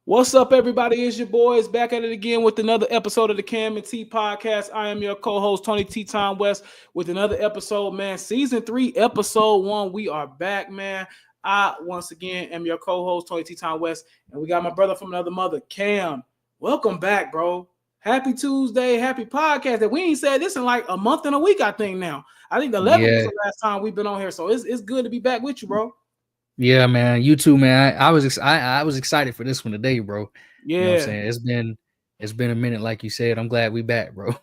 What's up, everybody? It's your boys back at it again with another episode of the Cam and T podcast. I am your co-host Tony T. Time West with another episode, man. Season 3, episode 1. We are back, man. I once again am your co-host Tony T. Time West, and we got my brother from another mother, Cam. Welcome back, bro. Happy Tuesday, happy podcast. That we ain't said this in like a month and a week. I think now. I think the 11th was Yeah, the last time we've been on here, so it's good to be back with you, bro. yeah, man. You too, man. I was excited for this one today, bro. You know what I'm Yeah. saying? It's been a minute, like you said. I'm glad we back, bro.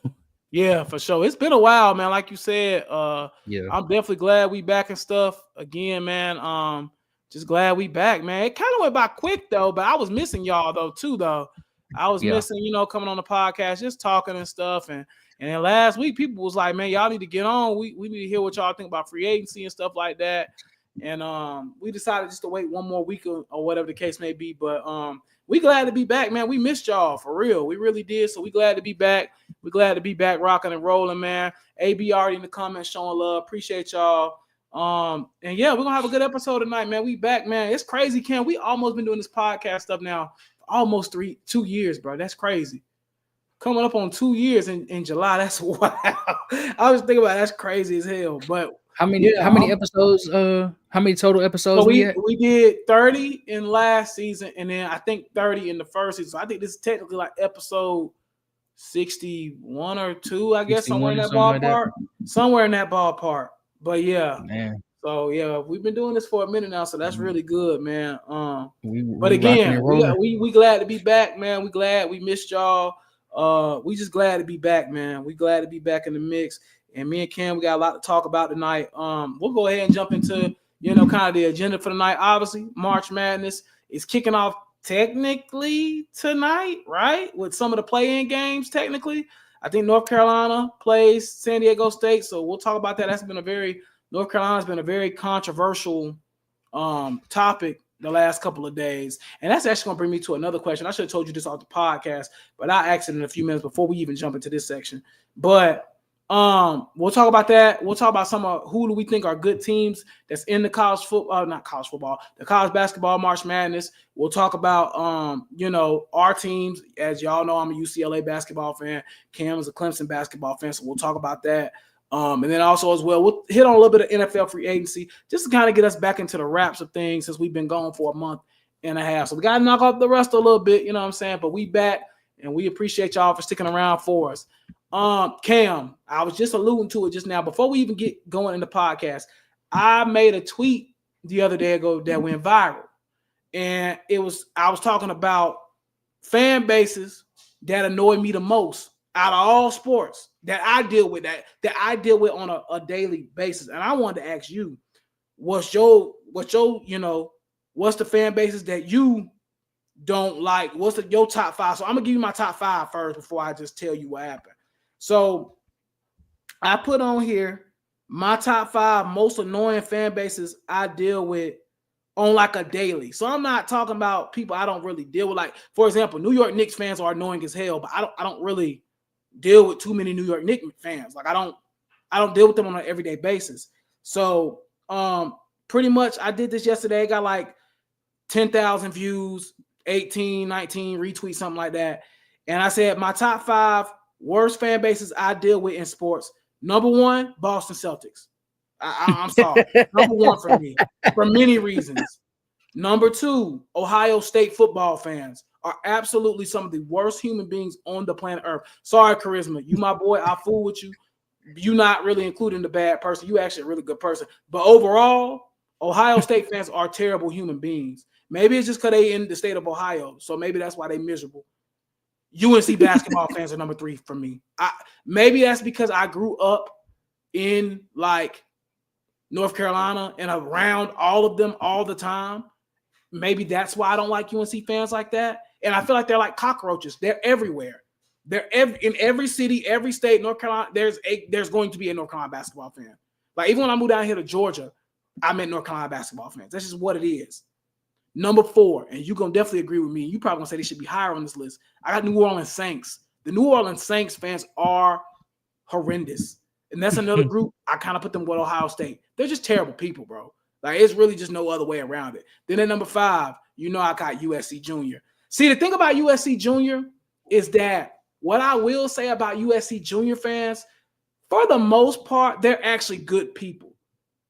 Yeah, for sure. It's been a while, man. Like you said, Yeah, I'm definitely glad we back and stuff again, man. Just glad we back, man. It kind of went by quick though, but I was missing y'all though too, though. I was yeah. missing, coming on the podcast, just talking and stuff. And then last week, people was like, man, y'all need to get on. We need to hear what y'all think about free agency and stuff like that. And we decided just to wait one more week or whatever the case may be. But we glad to be back, man. We missed y'all for real. We really did. So we glad to be back. We're glad to be back rocking and rolling, man. AB already in the comments showing love. Appreciate y'all. And yeah, we're gonna have a good episode tonight, man. We back, man. It's crazy, Ken. We almost been doing this podcast stuff now for almost 2 years, bro. That's crazy. Coming up on 2 years in July. That's wild. I was thinking about that's crazy as hell. But How many yeah, how many episodes? How many total so episodes we we had? we did 30 in last season, and then I think 30 in the first season. So I think this is technically like episode 61 or 2, I guess, somewhere 61 in or that something like that. ballpark. Somewhere in that ballpark. But yeah. Man, So yeah, we've been doing this for a minute now, so that's we really good, man. But we rocking again, and we rolling. we glad to be back, man. We glad we missed y'all. We just glad to be back, man. We glad to be back in the mix. And me and Cam, we got a lot to talk about tonight. We'll go ahead and jump into kind of the agenda for the night. Obviously, March Madness is kicking off technically tonight, right? With some of the play-in games, technically. I think North Carolina plays San Diego State, so we'll talk about that. North Carolina's been a very controversial topic the last couple of days. And that's actually going to bring me to another question. I should have told you this off the podcast, but I'll ask it in a few minutes before we even jump into this section. But we'll talk about that. We'll talk about some of who do we think are good teams that's in the not college football, the college basketball March Madness. We'll talk about our teams. As y'all know, I'm a UCLA basketball fan. Cam is a Clemson basketball fan, so we'll talk about that. And then also as well, we'll hit on a little bit of NFL free agency just to kind of get us back into the wraps of things since we've been gone for a month and a half. So we got to knock off the rust a little bit, you know what I'm saying? But we back, and we appreciate y'all for sticking around for us. Cam, I was just alluding to it just now. Before we even get going in the podcast, I made a tweet the other day ago that went viral. And I was talking about fan bases that annoy me the most out of all sports that I deal with on a daily basis. And I wanted to ask you, what's the fan bases that you don't like? What's your top 5? So I'm gonna give you my top 5 first before I just tell you what happened. So I put on here my top 5 most annoying fan bases I deal with on like a daily. So I'm not talking about people I don't really deal with. Like, for example, New York Knicks fans are annoying as hell, but I don't really deal with too many New York Knicks fans. Like I don't deal with them on an everyday basis. So pretty much I did this yesterday. I got like 10,000 views, 18, 19 retweets, something like that. And I said my top 5 worst fan bases I deal with in sports. Number 1, Boston Celtics. I'm sorry. Number 1 for me for many reasons. Number 2, Ohio State football fans are absolutely some of the worst human beings on the planet Earth. Sorry, Charisma. You my boy. I fool with you. You not really including the bad person. You actually a really good person. But overall, Ohio State fans are terrible human beings. Maybe it's just because they in the state of Ohio. So maybe that's why they miserable. UNC basketball fans are number 3 for me. Maybe that's because I grew up in like North Carolina and around all of them all the time. Maybe that's why I don't like UNC fans like that. And I feel like they're like cockroaches. They're everywhere. In every city, every state, North Carolina, there's going to be a North Carolina basketball fan. Like even when I moved down here to Georgia, I met North Carolina basketball fans. That's just what it is. Number 4, and you're going to definitely agree with me. You probably going to say they should be higher on this list. I got New Orleans Saints. The New Orleans Saints fans are horrendous. And that's another group. I kind of put them with Ohio State. They're just terrible people, bro. Like, it's really just no other way around it. Then at number 5, I got USC Junior. See, the thing about USC Junior is that what I will say about USC Junior fans, for the most part, they're actually good people.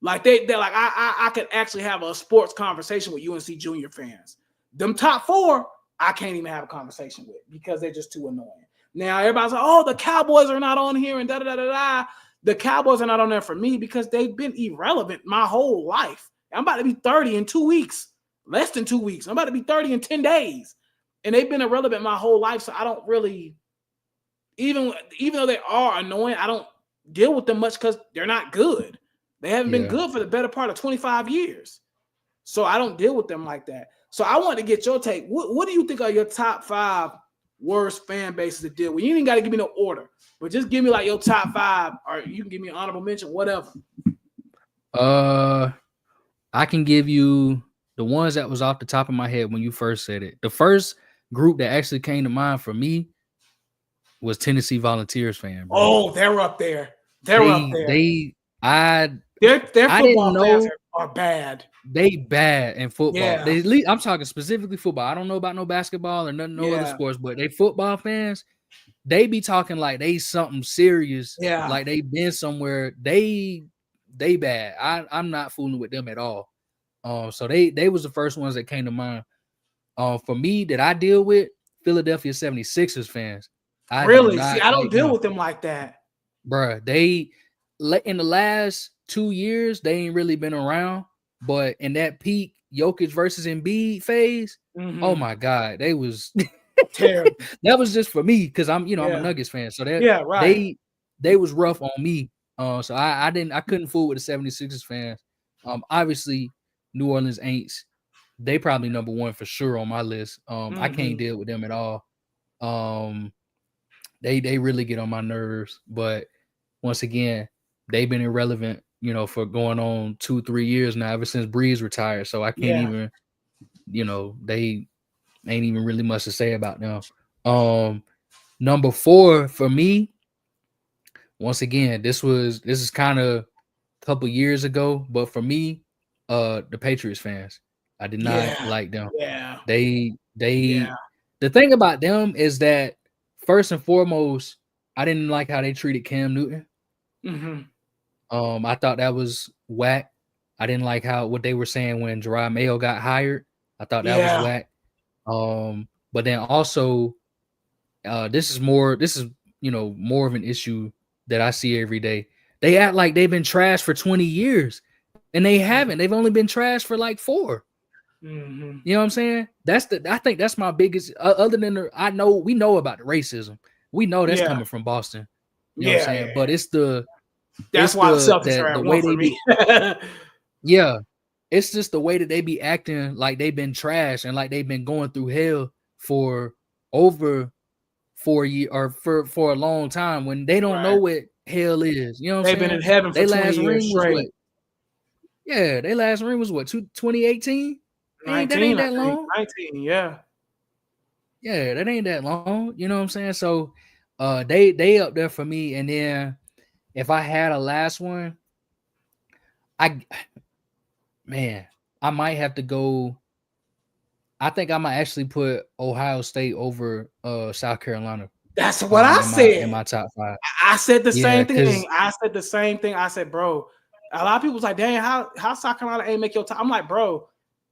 Like they're like I could actually have a sports conversation with UNC Junior fans. Them top 4, I can't even have a conversation with because they're just too annoying. Now everybody's like, oh, the Cowboys are not on here and da da da da da. The Cowboys are not on there for me because they've been irrelevant my whole life. I'm about to be 30 in 2 weeks, less than 2 weeks. I'm about to be 30 in 10 days. And they've been irrelevant my whole life. So I don't really, even though they are annoying, I don't deal with them much because they're not good. They haven't been good for the better part of 25 years. So I don't deal with them like that. So I want to get your take. What do you think are your top 5 worst fan bases to deal with? You ain't got to give me no order, but just give me like your top 5, or you can give me an honorable mention, whatever. I can give you the ones that was off the top of my head when you first said it. The first group that actually came to mind for me was Tennessee Volunteers fan. Bro. Oh, they're up there. They're up there. Their football fans are bad. They bad in football. Yeah. I'm talking specifically football. I don't know about no basketball or no other sports, but they football fans, they be talking like they something serious. Yeah. Like they been somewhere. They bad. I'm not fooling with them at all. So they was the first ones that came to mind. For me, that I deal with Philadelphia 76ers fans. I don't deal with them like that. Bruh, they in the last 2 years, they ain't really been around. But in that peak Jokic versus Embiid phase, oh my God, they was terrible. That was just for me because I'm a Nuggets fan. So that they was rough on me. So I couldn't fool with the 76ers fans. Obviously New Orleans Aints, they probably number 1 for sure on my list. I can't deal with them at all. They really get on my nerves, but once again, they've been irrelevant, for going on 2-3 years now, ever since Breeze retired. So I can't even, they ain't even really much to say about them. Number 4 for me, once again, this is kind of a couple years ago, but for me, the Patriots fans, I did not like them. Yeah. The thing about them is that first and foremost, I didn't like how they treated Cam Newton. I thought that was whack. I didn't like what they were saying when Jerome Mayo got hired. I thought that was whack. But then also, this is more of an issue that I see every day. They act like they've been trashed for 20 years, and they haven't. They've only been trashed for like 4. You know what I'm saying? I think that's my biggest. Other than we know about the racism. We know that's coming from Boston. You know what I'm saying? But that's why the Celtics are the way they be. Yeah, it's just the way that they be acting like they've been trashed and like they've been going through hell for over 4 years or for a long time when they don't know what hell is. You know what I'm saying? They've been in heaven for 20 years straight. Their last ring was what, 2018? 19, that ain't that long. 19, yeah. Yeah, that ain't that long. You know what I'm saying? So they up there for me. And then if I had a last one, I might have to go. I think I might actually put Ohio State over South Carolina. That's what I said in my top 5. I said the same thing. I said the same thing. I said, bro, a lot of people was like, dang, how South Carolina ain't make your top? I'm like, bro,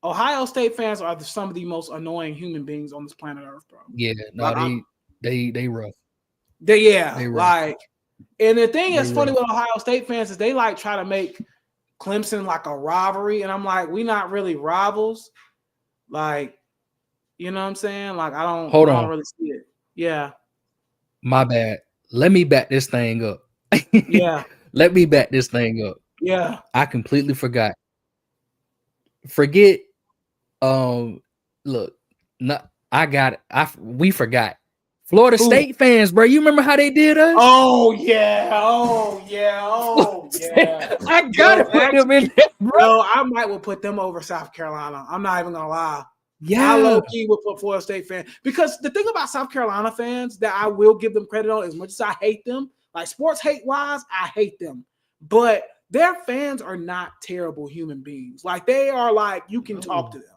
Ohio State fans are some of the most annoying human beings on this planet Earth, bro. Yeah, no, they rough. They rough. And the thing that's funny with Ohio State fans is they like try to make Clemson like a rivalry, and I'm like, we not really rivals. Like, you know what I'm saying? Like, I don't really see it. Yeah. My bad. Let me back this thing up. Yeah. Let me back this thing up. Yeah. I completely forgot. Forget. Look, I got it. We forgot. Florida State fans, bro. You remember how they did us? Oh yeah. I gotta put them in there, bro. I might will put them over South Carolina. I'm not even gonna lie. Yeah, I low-key would put Florida State fans because the thing about South Carolina fans that I will give them credit on, as much as I hate them, like sports hate wise, I hate them, but their fans are not terrible human beings. Like they are like you can talk to them.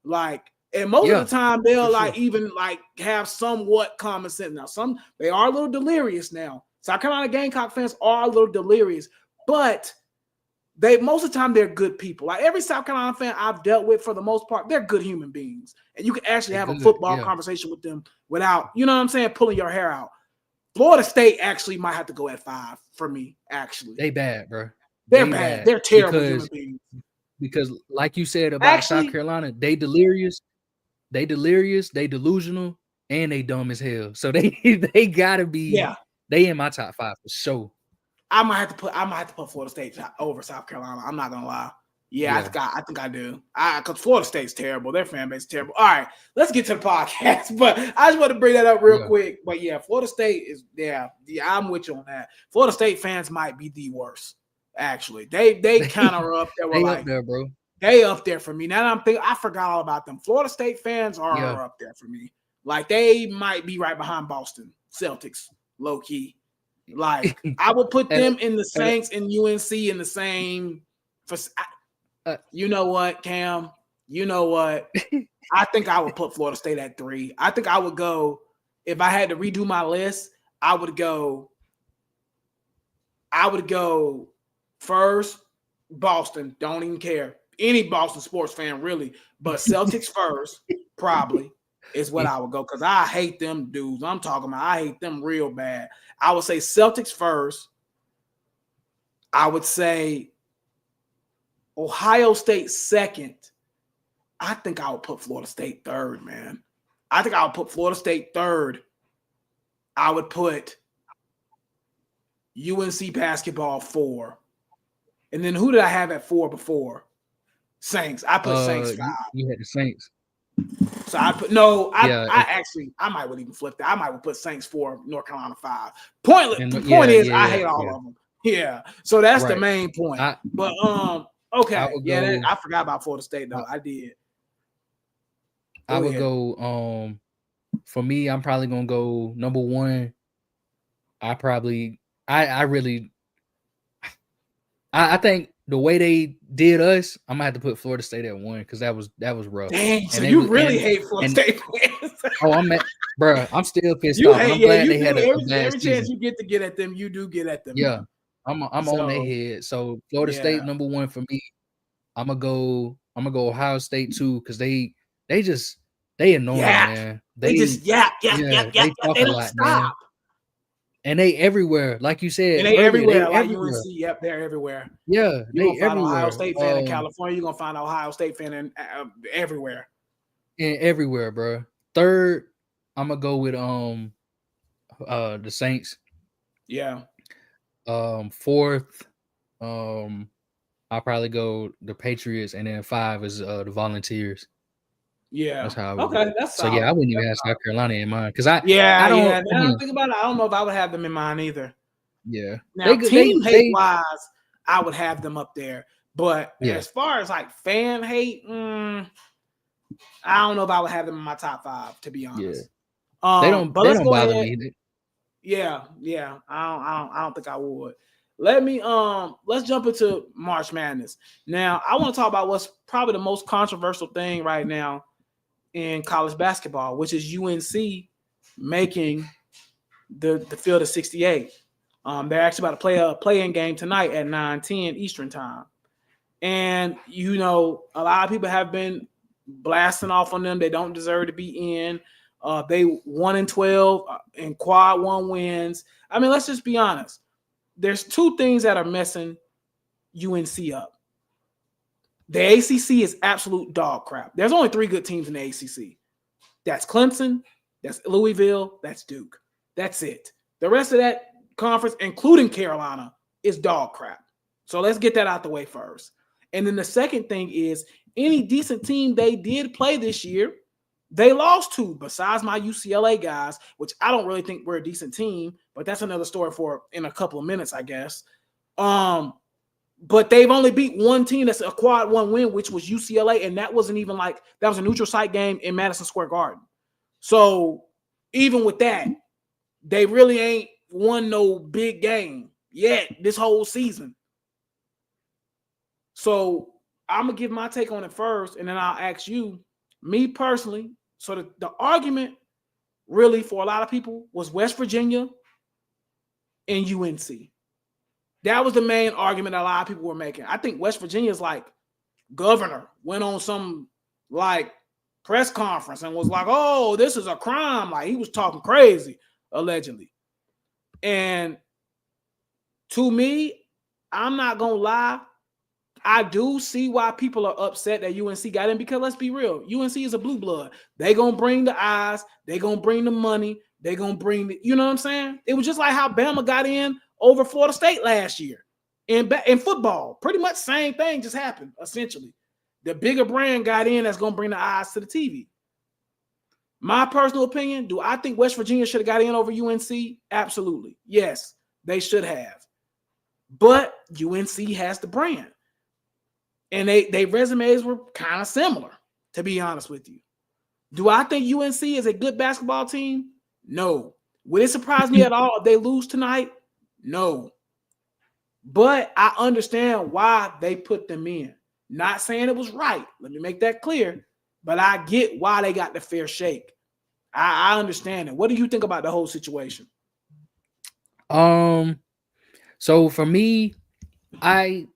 Like And most of the time they'll like even like have somewhat common sense. Now, some they are a little delirious now. South Carolina Gamecock fans are a little delirious, but they most of the time they're good people. Like every South Carolina fan I've dealt with, for the most part, they're good human beings, and you can actually have a football conversation with them without, you know what I'm saying, pulling your hair out. Florida State actually might have to go at 5 for me. Actually, they bad, bro. They're bad. They're terrible human beings. Because, like you said about South Carolina, they delirious, they delusional, and they dumb as hell. So they gotta be. They in my top 5 for sure. I might have to put Florida State over South Carolina. I'm not gonna lie. I think I do. Because Florida State's terrible. Their fan base is terrible. All right, let's get to the podcast. But I just want to bring that up real quick. But Florida State is I'm with you on that. Florida State fans might be the worst. Actually, they kind of are up there. They up there, bro. They up there for me. Now that I'm thinking, I forgot all about them. Florida State fans are up there for me. Like they might be right behind Boston Celtics, low key. Like I would put them in the Saints and UNC in the same. You know what, Cam? You know what? I think I would put Florida State at 3. I think I would go, if I had to redo my list, I would go first Boston. Don't even care. Any Boston sports fan, really. But Celtics first, probably, is what I would go. Because I hate them dudes. I'm talking about I hate them real bad. I would say Celtics first. I would say Ohio State second. I think I would put Florida State third, man. I think I would put Florida State third. I would put UNC basketball 4. And then who did I have at 4 before? Saints. I put Saints 5. You had the Saints. So I put I might would even flip that. I might would put Saints 4, North Carolina 5. The point is I hate all of them. Yeah. So that's the main point. Okay. I forgot about Florida State though. I did. I would go for me, I'm probably gonna go number 1. I think the way they did us, I'm gonna have to put Florida State at 1 because that was rough. Dang, so you really hate Florida State fans. Bro, I'm still pissed off. I'm glad they had every chance you get to get at them, you do get at them. Yeah, I'm on their head. So Florida State number 1 for me. I'm gonna go Ohio State 2 because they annoying, man. They just they talk a lot, man. And they everywhere, like you said. And they everywhere, like UNC. Yep, they're everywhere. Yeah, they everywhere. Ohio State fan in California. You're gonna find an Ohio State fan in everywhere. And everywhere, bro. Third, I'm gonna go with the Saints. Yeah. Fourth, I'll probably go the Patriots, and then 5 is the Volunteers. Yeah, that's how. That's so. Solid. Yeah, I wouldn't even have South Carolina in mind because I don't. Now I think about it. I don't know if I would have them in mind either. Yeah. Now team hate wise, I would have them up there, but as far as like fan hate, I don't know if I would have them in my top 5. To be honest, they don't bother me. Yeah. I don't think I would. Let's jump into March Madness. Now, I want to talk about what's probably the most controversial thing right now in college basketball, which is UNC making the field of 68. They're actually about to play a play-in game tonight at 9:10 Eastern time. And, a lot of people have been blasting off on them. They don't deserve to be in. They 1-12 in quad 1 wins. I mean, let's just be honest. There's 2 things that are messing UNC up. The ACC is absolute dog crap. There's only 3 good teams in the ACC. That's Clemson, that's Louisville, that's Duke. That's it. The rest of that conference, including Carolina, is dog crap. So let's get that out the way first. And then the second thing is any decent team they did play this year, they lost to, besides my UCLA guys, which I don't really think we're a decent team, but that's another story for in a couple of minutes, I guess. But they've only beat 1 team that's a quad 1 win, which was UCLA, and that wasn't even that was a neutral site game in Madison Square Garden. So even with that, they really ain't won no big game yet this whole season. So I'm gonna give my take on it first, and then I'll ask you, me personally, so the argument really for a lot of people was West Virginia and UNC. That was the main argument a lot of people were making. I think West Virginia's like governor went on some like press conference and was like, "Oh, this is a crime." Like he was talking crazy, allegedly. And to me, I'm not gonna lie, I do see why people are upset that UNC got in, because let's be real, UNC is a blue blood. They gonna bring the eyes, they gonna bring the money, they gonna bring the, you know what I'm saying? It was just like how Bama got in over Florida State last year in football. Pretty much same thing just happened, essentially. The bigger brand got in that's gonna bring the eyes to the TV. My personal opinion, do I think West Virginia should have got in over UNC? Absolutely. Yes, they should have. But UNC has the brand. And they resumes were kind of similar, to be honest with you. Do I think UNC is a good basketball team? No. Would it surprise me at all if they lose tonight? No. But I understand why they put them in. Not saying it was right. Let me make that clear. But I get why they got the fair shake. I understand it. What do you think about the whole situation? So for me, I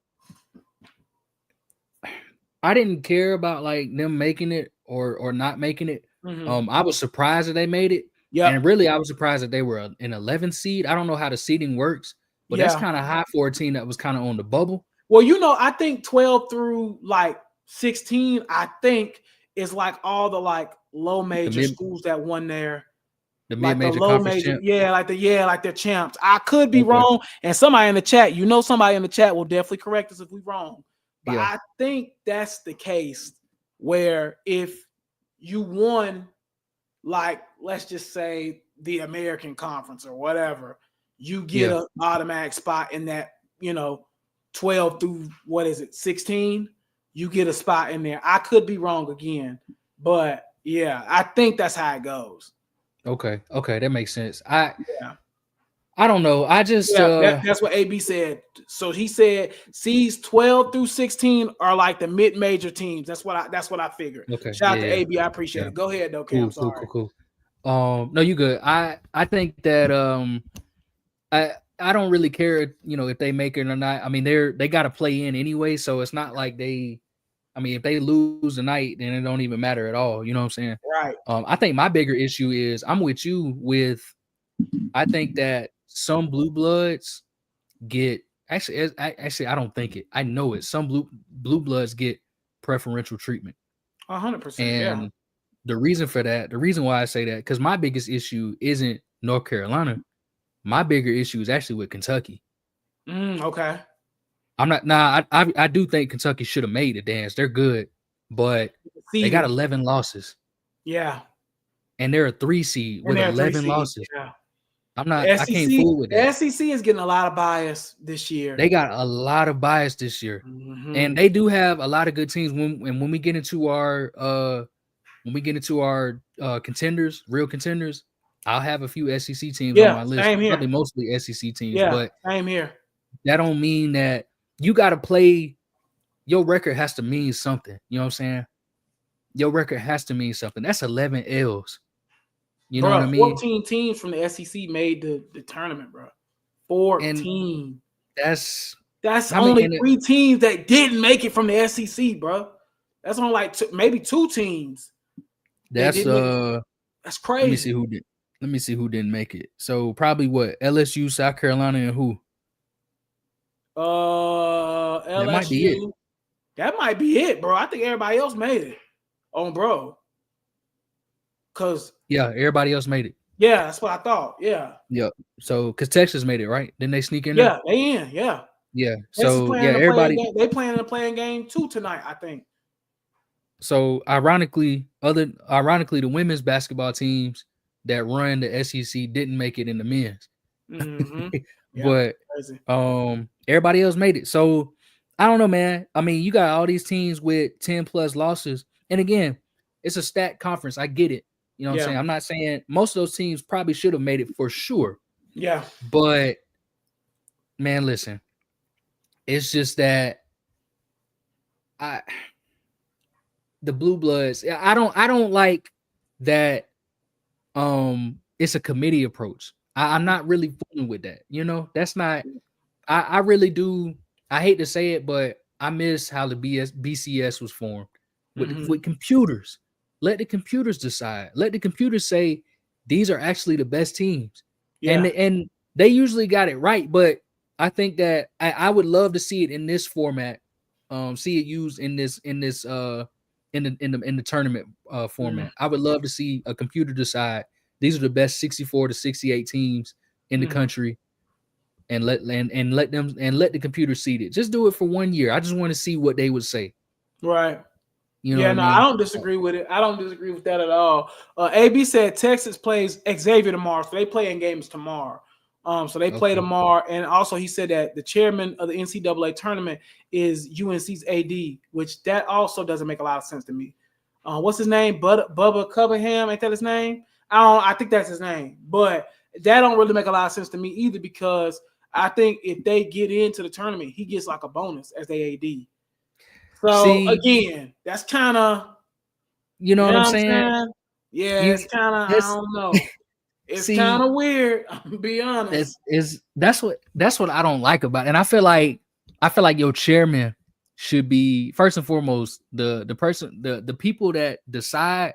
didn't care about like them making it or not making it. Mm-hmm. I was surprised that they made it. Yeah. And really, I was surprised that they were an 11th seed. I don't know how the seeding works, but that's kind of high for a team that was kind of on the bubble. Well, you know, I think 12 through like 16, I think is like all the like low major schools that won there. The mid-major conference champ. Yeah, like they're champs. I could be wrong, and somebody in the chat, somebody in the chat will definitely correct us if we're wrong. But I think that's the case where if you won, like, let's just say the American Conference or whatever, you get an automatic spot in that, 12 through, 16, you get a spot in there. I could be wrong again, but yeah, I think that's how it goes. Okay, that makes sense. I don't know. I just that's what AB said. So he said seeds 12 through 16 are like the mid-major teams. That's what I figured. Okay. Shout out to AB. I appreciate it. Go ahead though, Cam. I'm sorry. Cool. No, you good. I think that I don't really care, if they make it or not. I mean, they got to play in anyway, so it's not like if they lose tonight, then it don't even matter at all. You know what I'm saying? Right. I think my bigger issue is I'm with you with. I think that some blue bloods get actually. I don't think it. I know it. Some blue bloods get preferential treatment. 100%. And the reason for that, the reason why I say that, because my biggest issue isn't North Carolina. My bigger issue is actually with Kentucky. Okay. I'm not. Nah, I do think Kentucky should have made the dance. They're good, but they got 11 losses. Yeah. And they're a 3 seed with 11 losses. Yeah. I'm not. I can't fool with that. The SEC is getting a lot of bias this year. They got a lot of bias this year, and they do have a lot of good teams. When we get into our contenders, real contenders, I'll have a few SEC teams on my list. Same here. Probably mostly SEC teams. Yeah, but same here. That don't mean that you got to play. Your record has to mean something. You know what I'm saying? Your record has to mean something. That's 11 L's. You know what I mean? 14 teams from the SEC made the tournament, bro. 14. And that's only 3 teams that didn't make it from the SEC, bro. That's only like maybe 2 teams. That's crazy. Let me see who didn't make it. So probably what? LSU, South Carolina, and who? LSU. That might be it. That might be it, bro. I think everybody else made it. Bro. Everybody else made it. Yeah, that's what I thought. Yeah. Yep. So because Texas made it, right? Didn't they sneak in there? Yeah, they in. Yeah. Yeah. So everybody they playing in a playing game too tonight, I think. So ironically, the women's basketball teams that run the SEC didn't make it in the men's. Mm-hmm. But everybody else made it. So I don't know, man. I mean, you got all these teams with 10 plus losses, and again, it's a stacked conference. I get it. You know what I'm saying? I'm not saying most of those teams probably should have made it for sure. Yeah. But man, listen, it's just that the Blue Bloods. I don't like that. It's a committee approach. I'm not really fooling with that. You know, that's not. I really do. I hate to say it, but I miss how the BCS was formed with computers. Let the computers decide. Let the computers say these are actually the best teams, and they usually got it right. But I think that I would love to see it in this format. See it used in the tournament format. I would love to see a computer decide these are the best 64 to 68 teams in the country, and let the computer seed it. Just do it for 1 year. I just want to see what they would say. Right. You know what I mean? I don't disagree with it. I don't disagree with that at all. AB said Texas plays Xavier tomorrow, so they play in games tomorrow. So they play tomorrow, and also he said that the chairman of the NCAA tournament is UNC's AD, which that also doesn't make a lot of sense to me. What's his name? Bubba Cunningham, ain't that his name? I think that's his name, but that don't really make a lot of sense to me either, because I think if they get into the tournament, he gets like a bonus as the AD. So again, that's kind of, you know what I'm saying? Yeah, it's kind of, I don't know. It's kind of weird. I'll be honest. That's what I don't like about it. And I feel like your chairman should be, first and foremost, the person, the people that decide.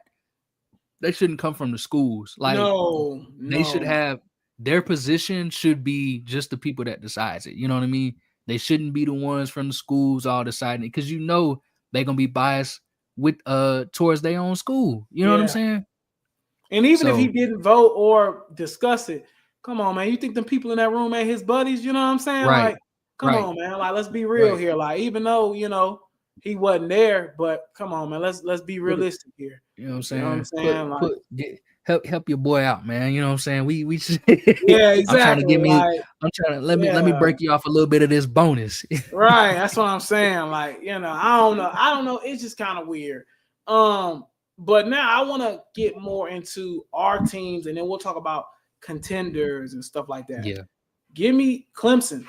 They shouldn't come from the schools. Like, no. They should have, their position should be just the people that decides it. You know what I mean? They shouldn't be the ones from the schools all deciding it, because you know they're gonna be biased with towards their own school. You know what I'm saying? And even if he didn't vote or discuss it, come on, man. You think the people in that room ain't his buddies? You know what I'm saying? Right. Like, come on, man. Like, let's be real here. Like, even though, you know, he wasn't there, but come on, man. Let's be realistic here. You know what I'm saying? You know what I'm saying? Help your boy out, man. You know what I'm saying? We should, yeah, exactly. Let me break you off a little bit of this bonus. Right. That's what I'm saying. Like, you know, I don't know. It's just kind of weird. But now I want to get more into our teams, and then we'll talk about contenders and stuff like that. Yeah. Give me Clemson.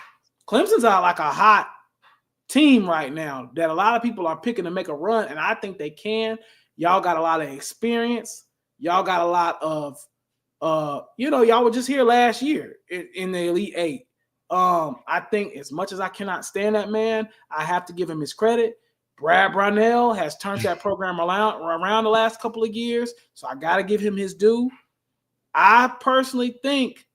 Clemson's out like a hot team right now that a lot of people are picking to make a run, and I think they can. Y'all got a lot of experience. Y'all got a lot of y'all were just here last year in the Elite Eight. I think as much as I cannot stand that man, I have to give him his credit. Brad Brownell has turned that program around the last couple of years, so I got to give him his due. I personally think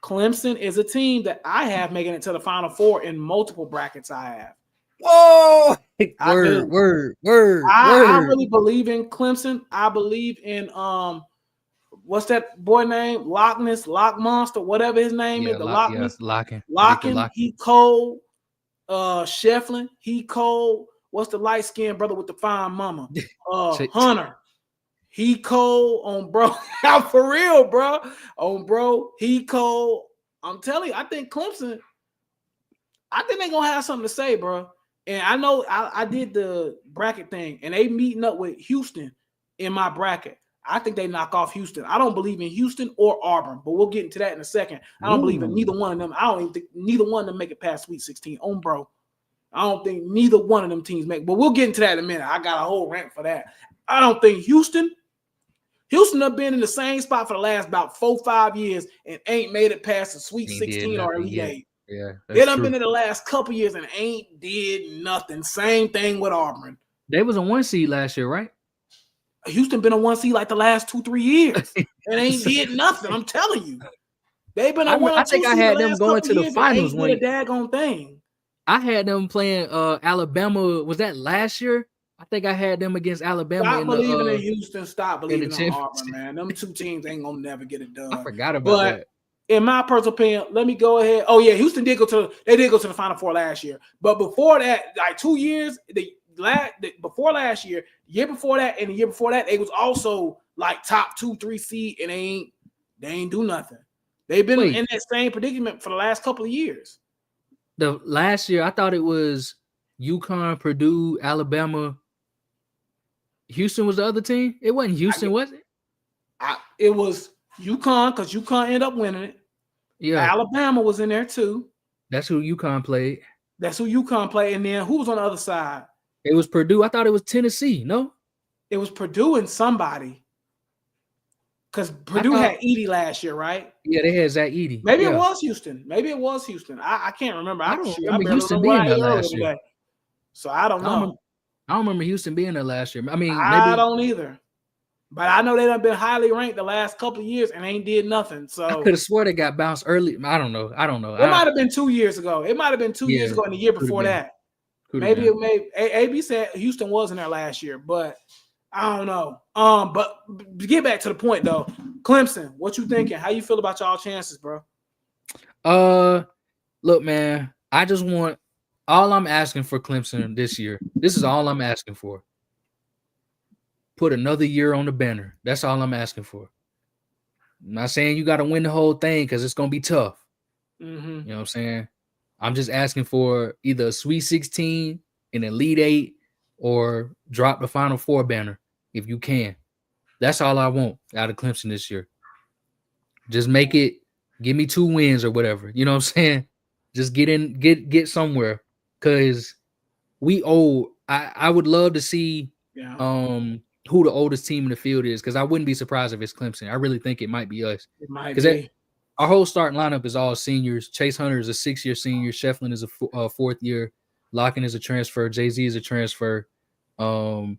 Clemson is a team that I have making it to the Final Four in multiple brackets I have. Whoa! Word. I really believe in Clemson. I believe in what's that boy name? Loch Monster, whatever his name is. The Loch Ness. Lockin. He cold. Shefflin. He cold. What's the light skinned brother with the fine mama? Hunter. He cold on bro. For real, bro. On bro. He cold. I'm telling you, I think Clemson. I think they're gonna have something to say, bro. And I know I did the bracket thing, and they meeting up with Houston in my bracket. I think they knock off Houston. I don't believe in Houston or Auburn, but we'll get into that in a second. I don't believe in neither one of them. I don't even think neither one of them make it past Sweet 16. Bro. I don't think neither one of them teams make, but we'll get into that in a minute. I got a whole rant for that. I don't think Houston have been in the same spot for the last about 4-5 years and ain't made it past the Sweet 16 or Elite 8. Yeah, they done been in the last couple years and ain't did nothing. Same thing with Auburn. They was a 1 seed last year, right? Houston been a 1 seed like the last 2-3 years and ain't did nothing. I'm telling you, they've been a 1 or 2 seed. I think I had them going to the finals when a daggone thing. I had them playing Alabama. Was that last year? I think I had them against Alabama. Stop believing in Houston. Stop believing in Auburn, man. Them two teams ain't gonna never get it done. I forgot about that. In my personal opinion, let me go ahead. Oh yeah, Houston did go to the Final Four last year. But before that, like 2 years, before last year, the year before that, and the year before that, they was also like top 2-3 seed, and they ain't do nothing. They've been in that same predicament for the last couple of years. The last year, I thought it was UConn, Purdue, Alabama. Houston was the other team. It wasn't Houston, was it? It was UConn, because UConn ended up winning it. Yeah. Alabama was in there too. That's who UConn played. And then who was on the other side? It was Purdue. I thought it was Tennessee. No? It was Purdue and somebody. Because Purdue had Edey last year, right? Yeah, they had Zach Edey. Maybe it was Houston. I can't remember. I don't remember Houston being there last year. Today. So I don't know. I don't remember Houston being there last year. I mean, I don't either. But I know they done been highly ranked the last couple of years and ain't did nothing. So I could have swore they got bounced early. I don't know. It might have been 2 years ago. It might have been 2 years ago and the year before that. Maybe AB said Houston wasn't there last year, but I don't know. But to get back to the point though, Clemson, what you thinking? How you feel about y'all chances, bro? Look, man, I just want all I'm asking for Clemson this year. This is all I'm asking for. Put another year on the banner. That's all I'm asking for. I'm not saying you got to win the whole thing because it's gonna be tough. Mm-hmm. You know what I'm saying? I'm just asking for either a Sweet 16, an Elite 8, or drop the Final Four banner if you can. That's all I want out of Clemson this year. Just make it, give me 2 wins or whatever. You know what I'm saying? Just get somewhere. Cause we owe. I would love to see who the oldest team in the field is, because I wouldn't be surprised if it's Clemson. I really think it might be us. It might be. Our whole starting lineup is all seniors. Chase Hunter is a 6-year senior. Shefflin is a 4th year. Locken is a transfer. Jay-Z is a transfer. And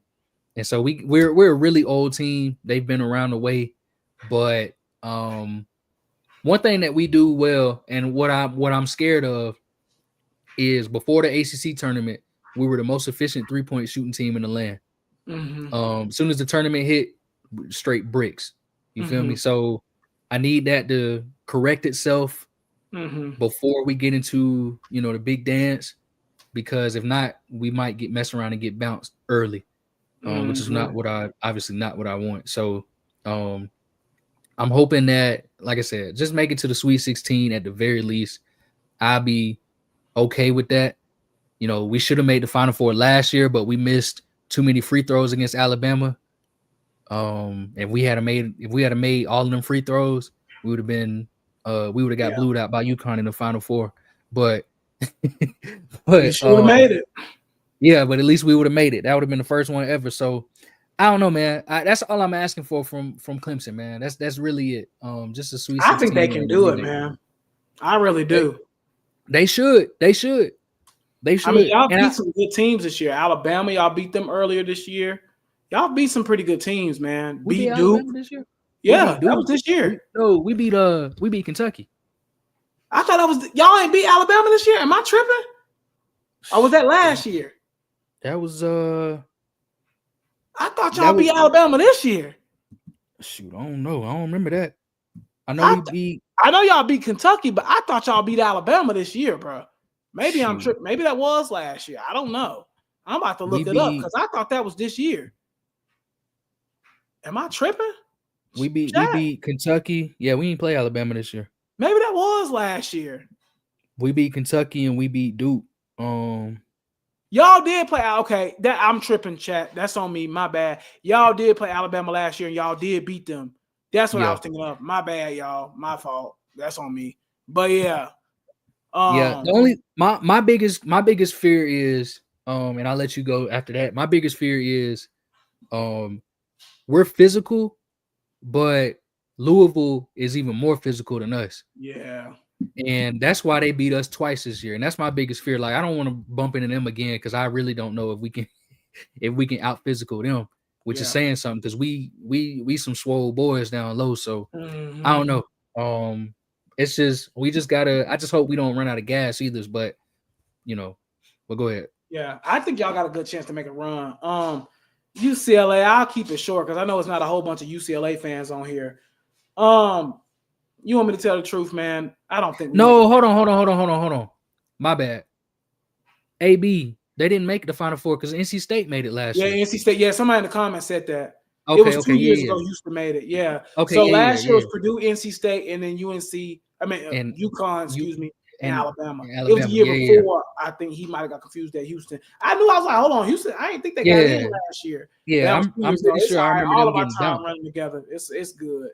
so we're a really old team. They've been around the way. But one thing that we do well, and what I'm scared of, is before the ACC tournament, we were the most efficient 3-point shooting team in the land. Mm-hmm. As soon as the tournament hit, straight bricks. You feel me? So I need that to correct itself before we get into, the big dance, because if not, we might get messed around and get bounced early, which is not what I want. So I'm hoping that, like I said, just make it to the Sweet 16 at the very least. I'll be okay with that. We should have made the Final Four last year, but we missed too many free throws against Alabama. If we had made all of them free throws, we would have got blued out by UConn in the Final Four. But we should have made it. Yeah, but at least we would have made it. That would have been the first one ever. So I don't know, man. That's all I'm asking for from Clemson, man. That's really it. Just a Sweet 16. I think they can do it, man. I really do. They should. I mean, y'all beat some good teams this year. Alabama, y'all beat them earlier this year. Y'all beat some pretty good teams, man. We beat Duke this year. Yeah, that was this year. No, we beat Kentucky. I thought y'all ain't beat Alabama this year. Am I tripping? Or was that last year? That was I thought y'all beat Alabama this year. Shoot, I don't know. I don't remember that. I know I know y'all beat Kentucky, but I thought y'all beat Alabama this year, bro. Maybe I'm tripping. Maybe that was last year. I don't know. I'm about to look it up because I thought that was this year. Am I tripping? We beat Kentucky. Yeah, we didn't play Alabama this year. Maybe that was last year. We beat Kentucky and we beat Duke. Y'all did play. Okay, that I'm tripping, chat. That's on me. My bad. Y'all did play Alabama last year and y'all did beat them. That's what I was thinking of. My bad, y'all. My fault. That's on me. But yeah. The only my biggest fear is and I'll let you go after that. My biggest fear is we're physical, but Louisville is even more physical than us. Yeah. And that's why they beat us twice this year. And that's my biggest fear. Like, I don't want to bump into them again because I really don't know if we can out physical them, which is saying something, because we some swole boys down low. So I don't know. It's just I just hope we don't run out of gas either. But but go ahead. Yeah, I think y'all got a good chance to make a run. UCLA, I'll keep it short because I know it's not a whole bunch of UCLA fans on here. You want me to tell the truth, man? I don't think. No, hold on. My bad. AB, they didn't make the Final Four because NC State made it last year. Yeah, NC State. Yeah, somebody in the comments said that. Okay, it was 2 years ago Houston made it. Yeah. Okay. So last year was Purdue, NC State, and then UNC. I mean, and UConn. Excuse me. And Alabama. Alabama. It was the year before. I think he might have got confused at Houston. I knew. I was like, hold on, Houston. I didn't think they got in last year. Yeah, I'm pretty sure I remember all them of our getting time dumped. running together. It's good.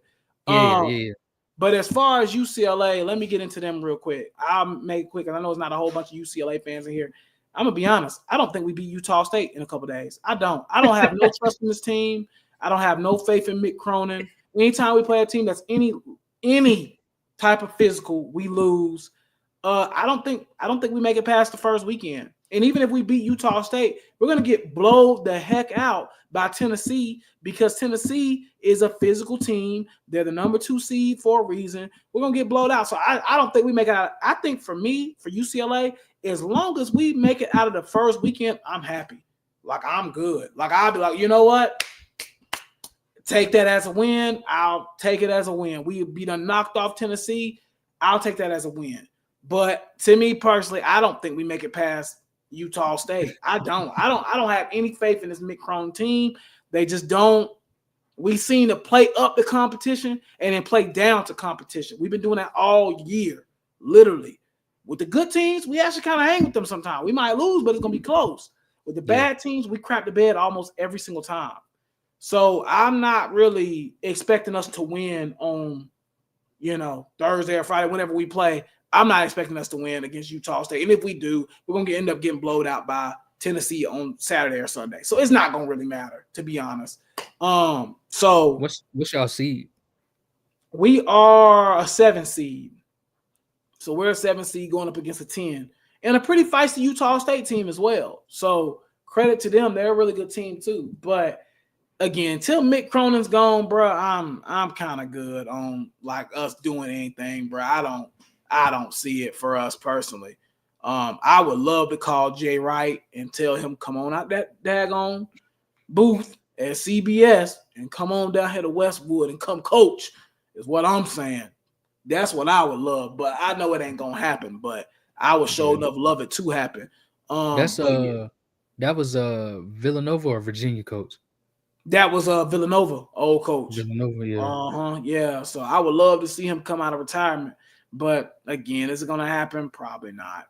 Yeah. But as far as UCLA, let me get into them real quick. I'll make it quick, and I know it's not a whole bunch of UCLA fans in here. I'm gonna be honest. I don't think we beat Utah State in a couple days. I don't. I don't have no trust in this team. I don't have no faith in Mick Cronin. Anytime we play a team that's any type of physical, we lose. I don't think we make it past the first weekend. And even if we beat Utah State, we're gonna get blowed the heck out by Tennessee because Tennessee is a physical team. They're the number 2 seed for a reason. We're gonna get blowed out. So I don't think we make it out. I think for me, for UCLA, as long as we make it out of the first weekend, I'm happy. Like I'm good. Like I'll be like, you know what? Take that as a win. I'll take it as a win. We be done knocked off Tennessee. I'll take that as a win. But to me personally, I don't think we make it past Utah State. I don't have any faith in this Mick Cronin team. They just don't. We seem to play up the competition and then play down to competition. We've been doing that all year, literally. With the good teams, we actually kind of hang with them sometimes. We might lose, but it's going to be close. With the bad teams, we crap the bed almost every single time. So I'm not really expecting us to win on, Thursday or Friday, whenever we play. I'm not expecting us to win against Utah State. And if we do, we're going to end up getting blowed out by Tennessee on Saturday or Sunday. So it's not going to really matter, to be honest. So what's y'all seed? We are a 7 seed. So we're a 7 seed going up against a 10. And a pretty feisty Utah State team as well. So credit to them. They're a really good team too. But again, till Mick Cronin's gone, bro, I'm kind of good on like us doing anything, bro. I don't see it for us personally. I would love to call Jay Wright and tell him come on out that daggone booth at CBS and come on down here to Westwood and come coach is what I'm saying. That's what I would love, but I know it ain't gonna happen. But I would sure enough love it to happen. That was Villanova or Virginia coach. That was Villanova, old coach. Villanova, yeah. Yeah. So I would love to see him come out of retirement. But again, is it gonna happen? Probably not.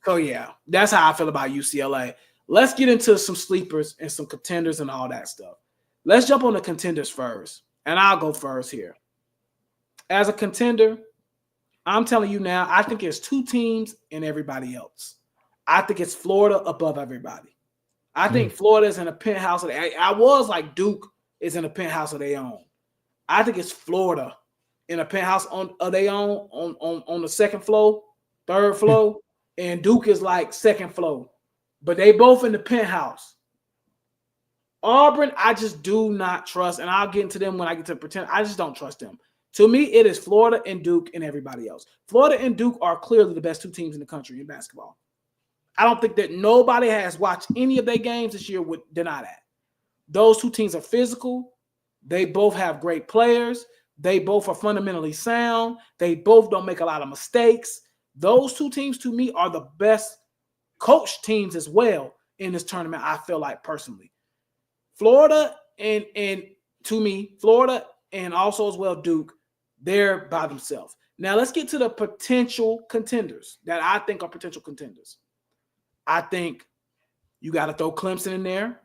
So yeah, that's how I feel about UCLA. Let's get into some sleepers and some contenders and all that stuff. Let's jump on the contenders first. And I'll go first here. As a contender, I'm telling you now, I think it's 2 teams and everybody else. I think it's Florida above everybody. I think Florida is in a penthouse. I was like Duke is in a penthouse of their own. I think it's Florida in a penthouse of their own on the second floor, third floor, and Duke is like second floor. But they both in the penthouse. Auburn, I just do not trust, and I'll get into them when I get to pretend. I just don't trust them. To me, it is Florida and Duke and everybody else. Florida and Duke are clearly the best 2 teams in the country in basketball. I don't think that nobody has watched any of their games this year would deny that. Those 2 teams are physical. They both have great players. They both are fundamentally sound. They both don't make a lot of mistakes. Those 2 teams, to me, are the best coach teams as well in this tournament, I feel like personally. Florida and to me, Florida and also as well Duke, they're by themselves. Now let's get to the potential contenders that I think are potential contenders. I think you got to throw Clemson in there.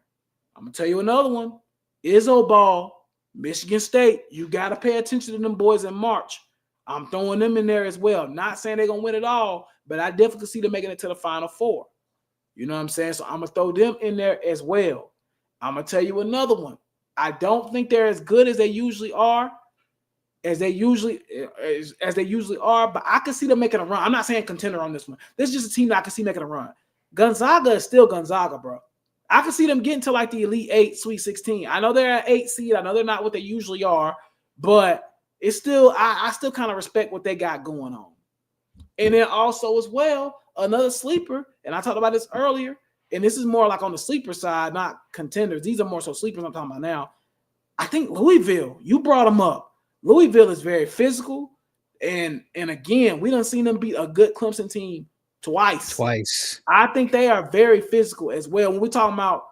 I'm going to tell you another one. Izzo Ball, Michigan State. You got to pay attention to them boys in March. I'm throwing them in there as well. Not saying they're going to win it all, but I definitely see them making it to the Final Four. You know what I'm saying? So I'm going to throw them in there as well. I'm going to tell you another one. I don't think they're as good as they usually are, but I can see them making a run. I'm not saying contender on this one. This is just a team that I can see making a run. Gonzaga is still Gonzaga, bro. I can see them getting to like the Elite 8, Sweet 16. I know they're at 8 seed. I know they're not what they usually are, but it's still, I still kind of respect what they got going on. And then also as well, another sleeper, and I talked about this earlier, and this is more like on the sleeper side, not contenders. These are more so sleepers I'm talking about now. I think Louisville, you brought them up. Louisville is very physical. And again, we done seen them beat a good Clemson team twice. I think they are very physical as well. When we're talking about,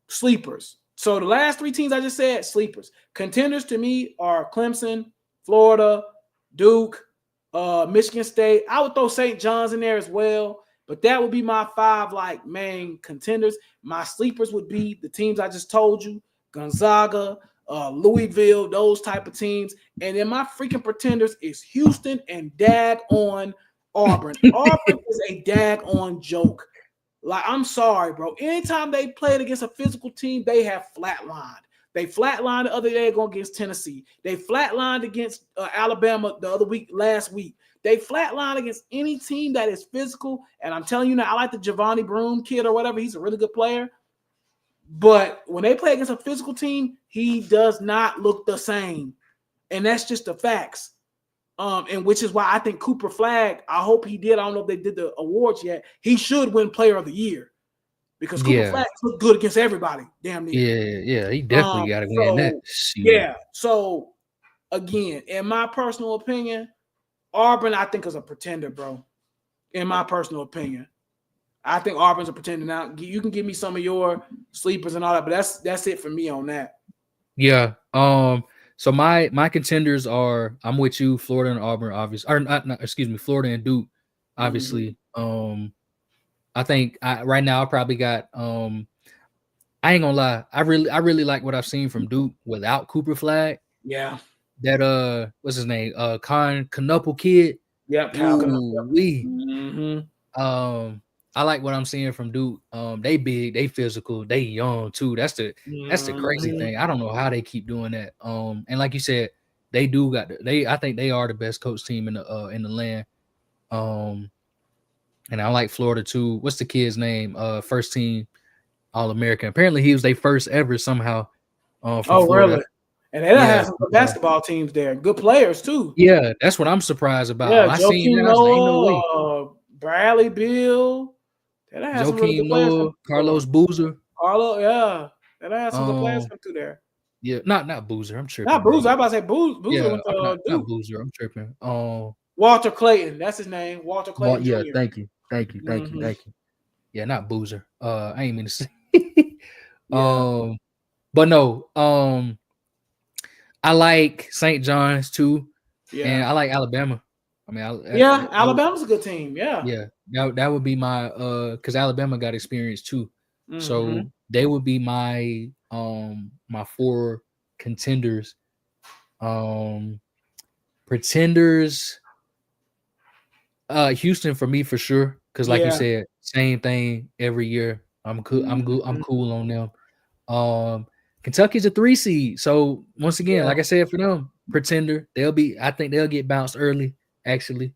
sleepers. So the last 3 teams I just said, sleepers. Contenders to me are Clemson, Florida, Duke, Michigan State. I would throw St. John's in there as well. But that would be my 5 main contenders. My sleepers would be the teams I just told you, Gonzaga, Louisville, those type of teams. And then my freaking pretenders is Houston and daggone Auburn. Auburn is a daggone joke. Like, I'm sorry, bro. Anytime they played against a physical team, they have flatlined. They flatlined the other day going against Tennessee. They flatlined against Alabama last week. They flatlined against any team that is physical. And I'm telling you now, I like the Giovanni Broome kid or whatever. He's a really good player. But when they play against a physical team, he does not look the same. And that's just the facts. And which is why I think Cooper Flagg, I hope he did. I don't know if they did the awards yet. He should win Player of the Year because Cooper Flagg looked good against everybody. Damn near. Yeah. He definitely got to win that. Shoot. Yeah. So again, in my personal opinion, Auburn, I think, is a pretender, bro. In my personal opinion, I think Auburn's a pretender. Now you can give me some of your sleepers and all that, but that's it for me on that. Yeah. So my contenders are, I'm with you, Florida and Auburn, obviously. Or not, excuse me, Florida and Duke, obviously. Mm-hmm. I think right now I probably got I ain't gonna lie, I really like what I've seen from Duke without Cooper Flagg. Yeah. That what's his name? Knuckle kid. Yep, Cal Knuckle. Mm-hmm. I like what I'm seeing from Duke. They big, they physical, they young too. That's the crazy thing. I don't know how they keep doing that. And like you said, they do got I think they are the best coach team in the land. And I like Florida too. What's the kid's name? First team All-American. Apparently he was their first ever somehow. From Florida. Really? And they have some good basketball teams there. Good players too. Yeah, that's what I'm surprised about. Yeah, I seen that. No Bradley Beal. Joakim Noah, Carlos Boozer. Yeah. That has some good players come through there. Yeah, not Boozer. I'm tripping. Not Boozer. I'm about to say Boozer. Yeah, not Boozer. I'm tripping. Walter Clayton. That's his name. Walter Clayton. Yeah, thank you. Yeah, not Boozer. I ain't mean to say. But no. I like St. John's too. Yeah. And I like Alabama. I mean, Alabama's a good team. Yeah. Yeah. That would be my because Alabama got experience too. Mm-hmm. So they would be my my 4 contenders. Pretenders. Houston for me for sure. Because like you said, same thing every year. I'm cool. I'm cool on them. Kentucky's a 3 seed. So once again, like I said, for them, pretender. I think they'll get bounced early, actually.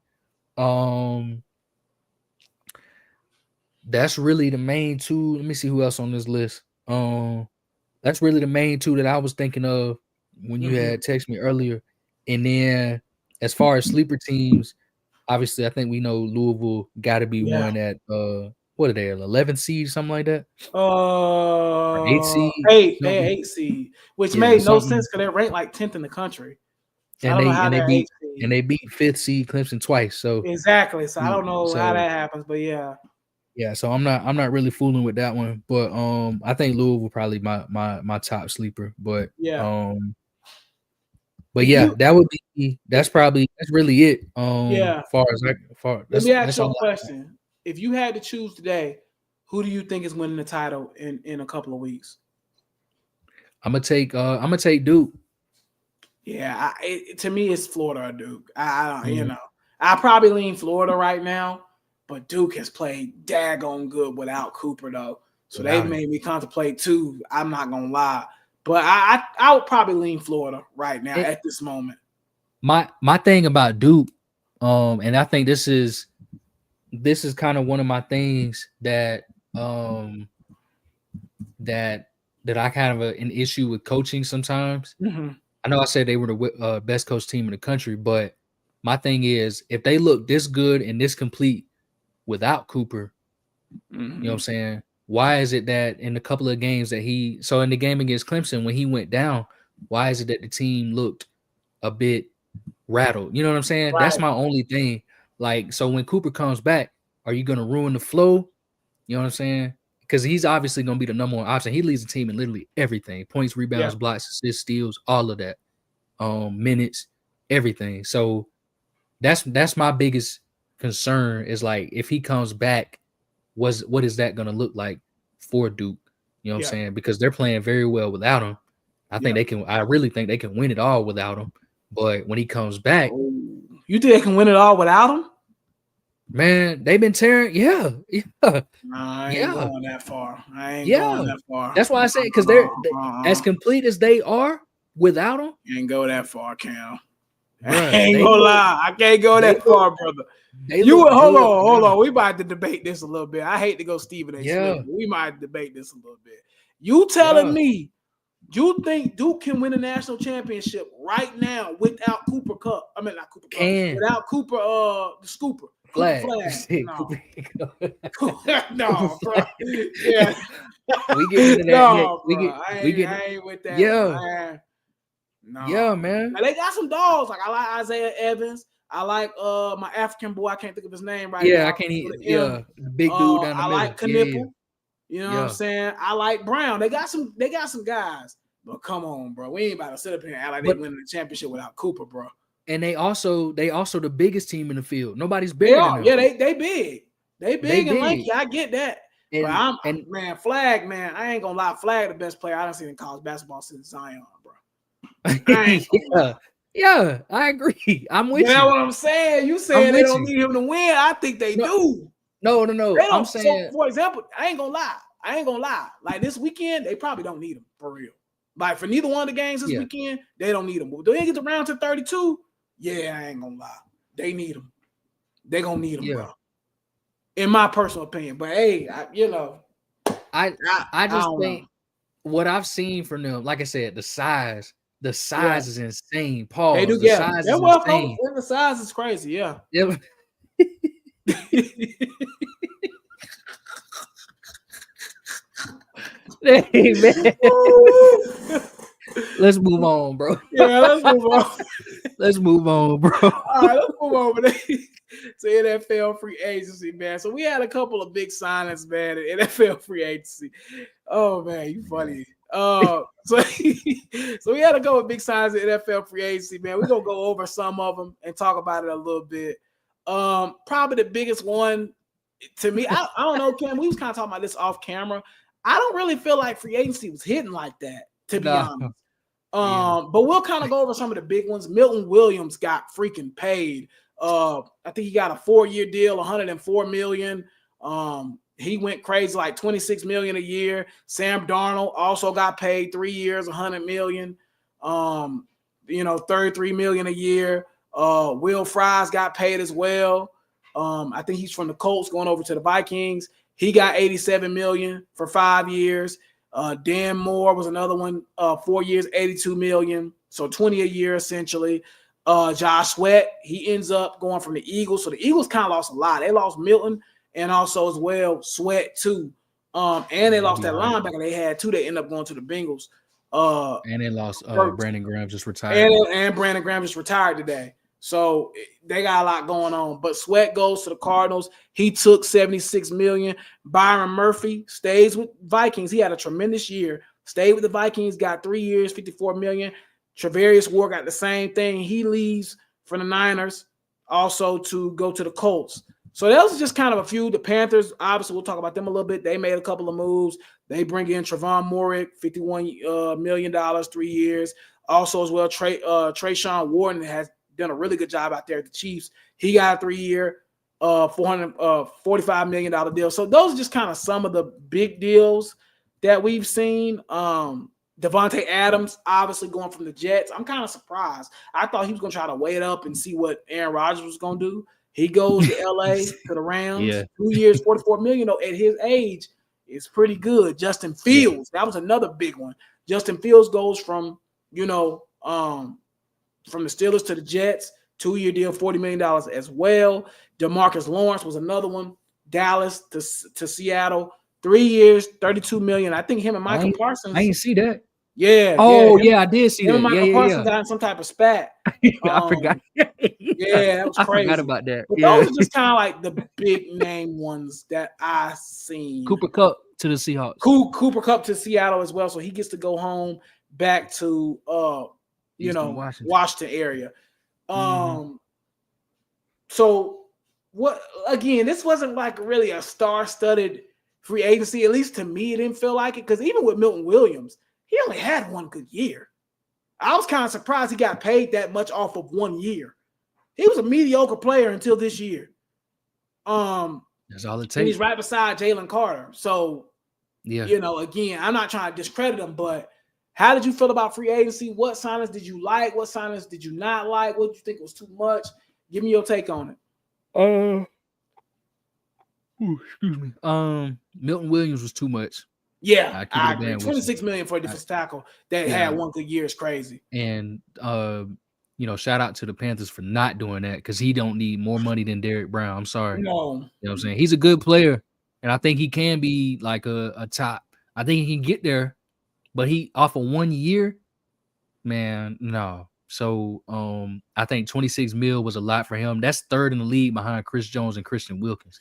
That's really the main 2. Let me see who else on this list. That's really the main 2 that I was thinking of when you had texted me earlier. And then as far as sleeper teams, obviously I think we know Louisville got to be one at what are they, 11th seed, something like that? 8 seed. 8 seed, which made no sense because they're ranked like 10th in the country. So and they beat 5th seed Clemson twice. So exactly. So I don't know how that happens, but yeah. Yeah, so I'm not really fooling with that one. But I think Louisville probably my top sleeper. But that would be that's really it. Let me ask you a question. If you had to choose today, who do you think is winning the title in a couple of weeks? I'm gonna take Duke. Yeah, to me it's Florida or Duke. I probably lean Florida right now, but Duke has played daggone good without Cooper though. So they've made me contemplate too. I'm not gonna lie, but I would probably lean Florida right now at this moment. My thing about Duke, and I think this is kind of one of my things that that I kind of an issue with coaching sometimes. Mm-hmm. I know I said they were the best coach team in the country, but my thing is if they look this good and this complete without Cooper, you know what I'm saying? Why is it that in a couple of games that in the game against Clemson when he went down, why is it that the team looked a bit rattled? You know what I'm saying? Right. That's my only thing. Like, so when Cooper comes back, are you going to ruin the flow? You know what I'm saying? Because he's obviously going to be the number one option. He leads the team in literally everything. Points, rebounds, blocks, assists, steals, all of that. Minutes, everything. So that's my biggest concern is like if he comes back, what is that going to look like for Duke? You know what I'm saying? Because they're playing very well without him. I really think they can win it all without him. But when he comes back. You think they can win it all without him? Man, they've been tearing. Yeah. Nah, I ain't going that far. That's why I say because they're as complete as they are without them. You ain't go that far, Cam. Bruh, I ain't gonna lie. I can't go that far, brother. Hold on. We might have to debate this a little bit. I hate to go Stephen A. Smith. We might debate this a little bit. You telling me you think Duke can win a national championship right now without Cooper Cup? I mean, not Cooper Cup. Without Cooper, the Scooper. Flag. No, bro. Yeah. We get into that. No, I ain't with that. Yeah. No. Yeah, man. Now, they got some dogs. Like I like Isaiah Evans. I like my African boy. I can't think of his name right now. Yeah, I can't even. Yeah, the big dude down the middle. I like Knipple. You know what I'm saying? I like Brown. They got some guys. But come on, bro. We ain't about to sit up here and act like they winning the championship without Cooper, bro. And they also the biggest team in the field. Nobody's bigger than them. Yeah, they big. They big and lanky. I get that. And, but Flag, man, I ain't gonna lie. Flag, the best player I done seen in college basketball since Zion, bro. Yeah, I agree. I'm with you. That's what I'm saying. You saying they don't need him to win. I think they do. No. I'm saying, so, for example, I ain't gonna lie. Like this weekend, they probably don't need him for real. Like for neither one of the games this weekend, they don't need him. But they get to round to 32. Yeah, I ain't gonna lie. They need him. They gonna need him, bro. In my personal opinion. But hey, I just think what I've seen from them, like I said, the size is insane. Paul, they do, size is insane. The size is crazy, yeah. Hey, man. Let's move on, bro. Yeah, let's move on. Let's move on, bro. All right, let's move over to NFL free agency, man. So we had a couple of big signings, man, in NFL free agency. Oh man, you funny. So we had a couple of big signings in NFL free agency, man. We're gonna go over some of them and talk about it a little bit. Probably the biggest one to me, I don't know, Cam. We was kind of talking about this off camera. I don't really feel like free agency was hitting like that, to be honest. But we'll kind of go over some of the big ones. Milton Williams got freaking paid. I think he got a 4-year deal, $104 million. He went crazy, like $26 million a year. Sam Darnold also got paid 3 years, $100 million. $33 million a year. Will Fries got paid as well. I think he's from the Colts going over to the Vikings. He got $87 million for 5 years. Dan Moore was another one, 4 years, $82 million. So 20 a year, essentially. Josh Sweat, he ends up going from the Eagles. So the Eagles kind of lost a lot. They lost Milton and also as well Sweat too. And they lost that linebacker they had too. They end up going to the Bengals. And they lost Brandon Graham just retired. And Brandon Graham just retired today. So they got a lot going on. But Sweat goes to the Cardinals. He took $76 million. Byron Murphy stays with Vikings. He had a tremendous year. Stayed with the Vikings, got 3 years, $54 million. Travarius Ward got the same thing. He leaves for the Niners also to go to the Colts. So that was just kind of a few. The Panthers, obviously, we'll talk about them a little bit. They made a couple of moves. They bring in Trevon Moorick, $51 million, 3 years. Also as well, Trayshawn Warden has done a really good job out there at the Chiefs. He got a 3-year, $45 million deal. So those are just kind of some of the big deals that we've seen. Devontae Adams, obviously going from the Jets. I'm kind of surprised. I thought he was going to try to wait up and see what Aaron Rodgers was going to do. He goes to L.A. to the Rams. 2 years, $44 million. At his age, it's pretty good. Justin Fields, that was another big one. Justin Fields goes from, from the Steelers to the Jets, 2-year deal, $40 million as well. DeMarcus Lawrence was another one. Dallas to Seattle, 3 years, $32 million. I think him and Michael Parsons. I didn't see that. Yeah. I did see that. Him and Michael Parsons got in some type of spat. I forgot. That was crazy. I forgot about that. But those are just kind of like the big name ones that I seen. Cooper Kupp to the Seahawks. Cooper Kupp to Seattle as well. So he gets to go home back to Washington area. So what again, this wasn't like really a star-studded free agency. At least to me, it didn't feel like it. Because even with Milton Williams, he only had 1 good year. I was kind of surprised he got paid that much off of 1 year. He was a mediocre player until this year. That's all it And he's takes. right beside Jalen Carter. So, Yeah. Again, I'm not trying to discredit him, but how did you feel about free agency? What signings did you like? What signings did you not like? What did you think was too much? Give me your take on it. Excuse me. Milton Williams was too much. Yeah, I keep it agree. with you. $26 million for a defensive tackle that had one good year is crazy. And shout out to the Panthers for not doing that because he don't need more money than Derrick Brown. I'm sorry. No. You know what I'm saying? He's a good player, and I think he can be like a top. I think he can get there, but he off of 1 year, man, no. So I think 26 mil was a lot for him. That's third in the league behind Chris Jones and Christian Wilkins.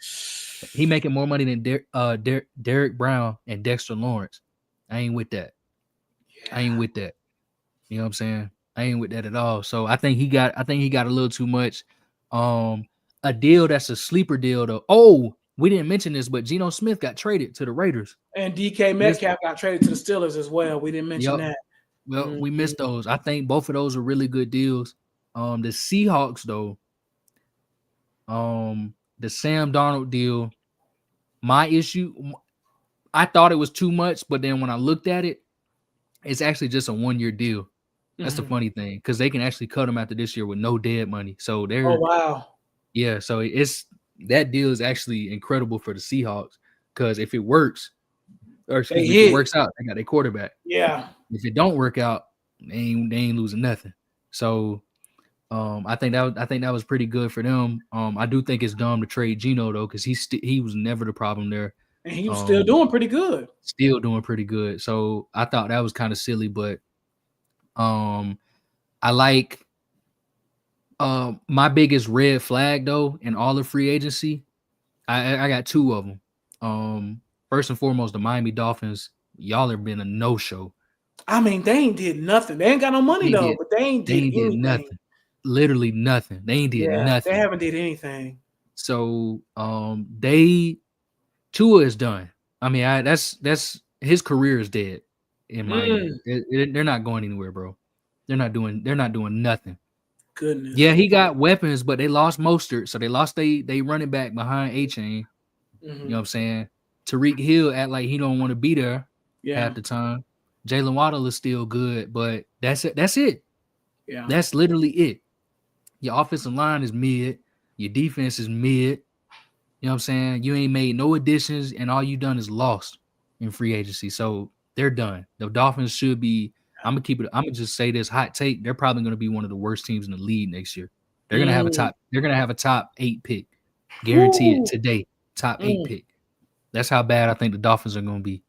He making more money than Derrick Brown and Dexter Lawrence. I ain't with that. Yeah. I ain't with that. You know what I'm saying? I ain't with that at all. So I think he got a little too much. A deal that's a sleeper deal though. Oh, we didn't mention this, but Geno Smith got traded to the Raiders. And DK Metcalf got traded to the Steelers as well. We didn't mention that. Well, we missed those. I think both of those are really good deals. The Seahawks though, the Sam Darnold deal, my issue, I thought it was too much, but then when I looked at it, it's actually just a 1 year deal. That's the funny thing, because they can actually cut him after this year with no dead money. So they're wow. Yeah, so that deal is actually incredible for the Seahawks, because if it works, if it works out, they got their quarterback. Yeah. If it don't work out, they ain't losing nothing. So I think that was pretty good for them. I do think it's dumb to trade Geno though, because he was never the problem there. And he was still doing pretty good. Still doing pretty good. So I thought that was kind of silly, but I like my biggest red flag though in all of free agency. I got two of them. First and foremost, the Miami Dolphins. Y'all have been a no-show. I mean, they ain't did nothing. They ain't got no money but they ain't did nothing. Literally nothing. They ain't did nothing. They haven't did anything. So Tua is done. I mean, that's his career is dead in Miami. They're not going anywhere, bro. They're not doing nothing. Goodness. Yeah, he got weapons, but they lost Mostert, so they lost they running back behind A-Chain. You know what I'm saying? Tariq Hill act like he don't want to be there half the time. Jalen Waddle is still good, but that's it. Yeah. That's literally it. Your offensive line is mid. Your defense is mid. You know what I'm saying? You ain't made no additions, and all you done is lost in free agency. So they're done. The Dolphins should be. I'm gonna just say this hot take. They're probably gonna be one of the worst teams in the league next year. They're gonna have a top 8 pick, guarantee it today. Top 8 pick. That's how bad I think the Dolphins are gonna be.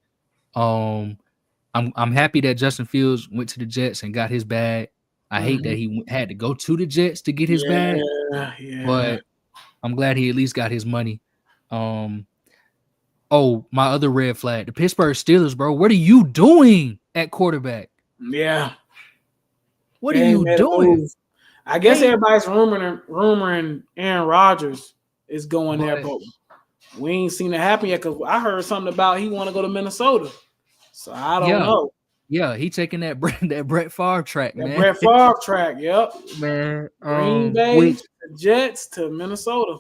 I'm happy that Justin Fields went to the Jets and got his bag. I hate that he had to go to the Jets to get his bag, but I'm glad he at least got his money. My other red flag, the Pittsburgh Steelers, bro. What are you doing at quarterback? Yeah. What are you doing? I guess everybody's rumoring Aaron Rodgers is going there, but we ain't seen it happen yet, because I heard something about he want to go to Minnesota. So I don't know. Yeah, he taking that Brett Favre track, man. Brett Favre track, yep. Man. Green Bay, the Jets to Minnesota.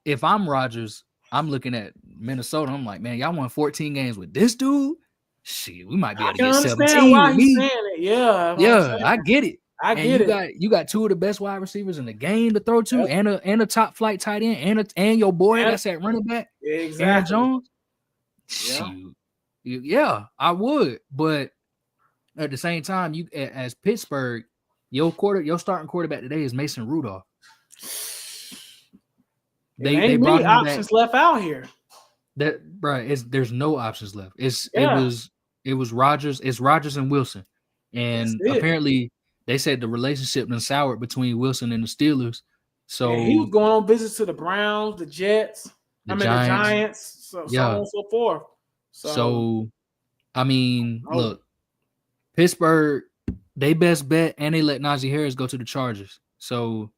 If I'm Rodgers, I'm looking at Minnesota. I'm like, man, y'all won 14 games with this dude? Shit, we might be able to get 17 why with me. Saying it. Yeah, I get it. You got two of the best wide receivers in the game to throw to, and a top flight tight end, and your boy that's at running back, Aaron Jones. Yeah, I would, but at the same time, you as Pittsburgh, your starting quarterback today is Mason Rudolph. They brought options left out here. There's no options left. It was Rodgers. It's Rodgers and Wilson, and apparently they said the relationship been soured between Wilson and the Steelers. So he was going on visits to the Browns, the Jets, the Giants, so on and so forth. So I mean, look, Pittsburgh, they best bet, and they let Najee Harris go to the Chargers. So,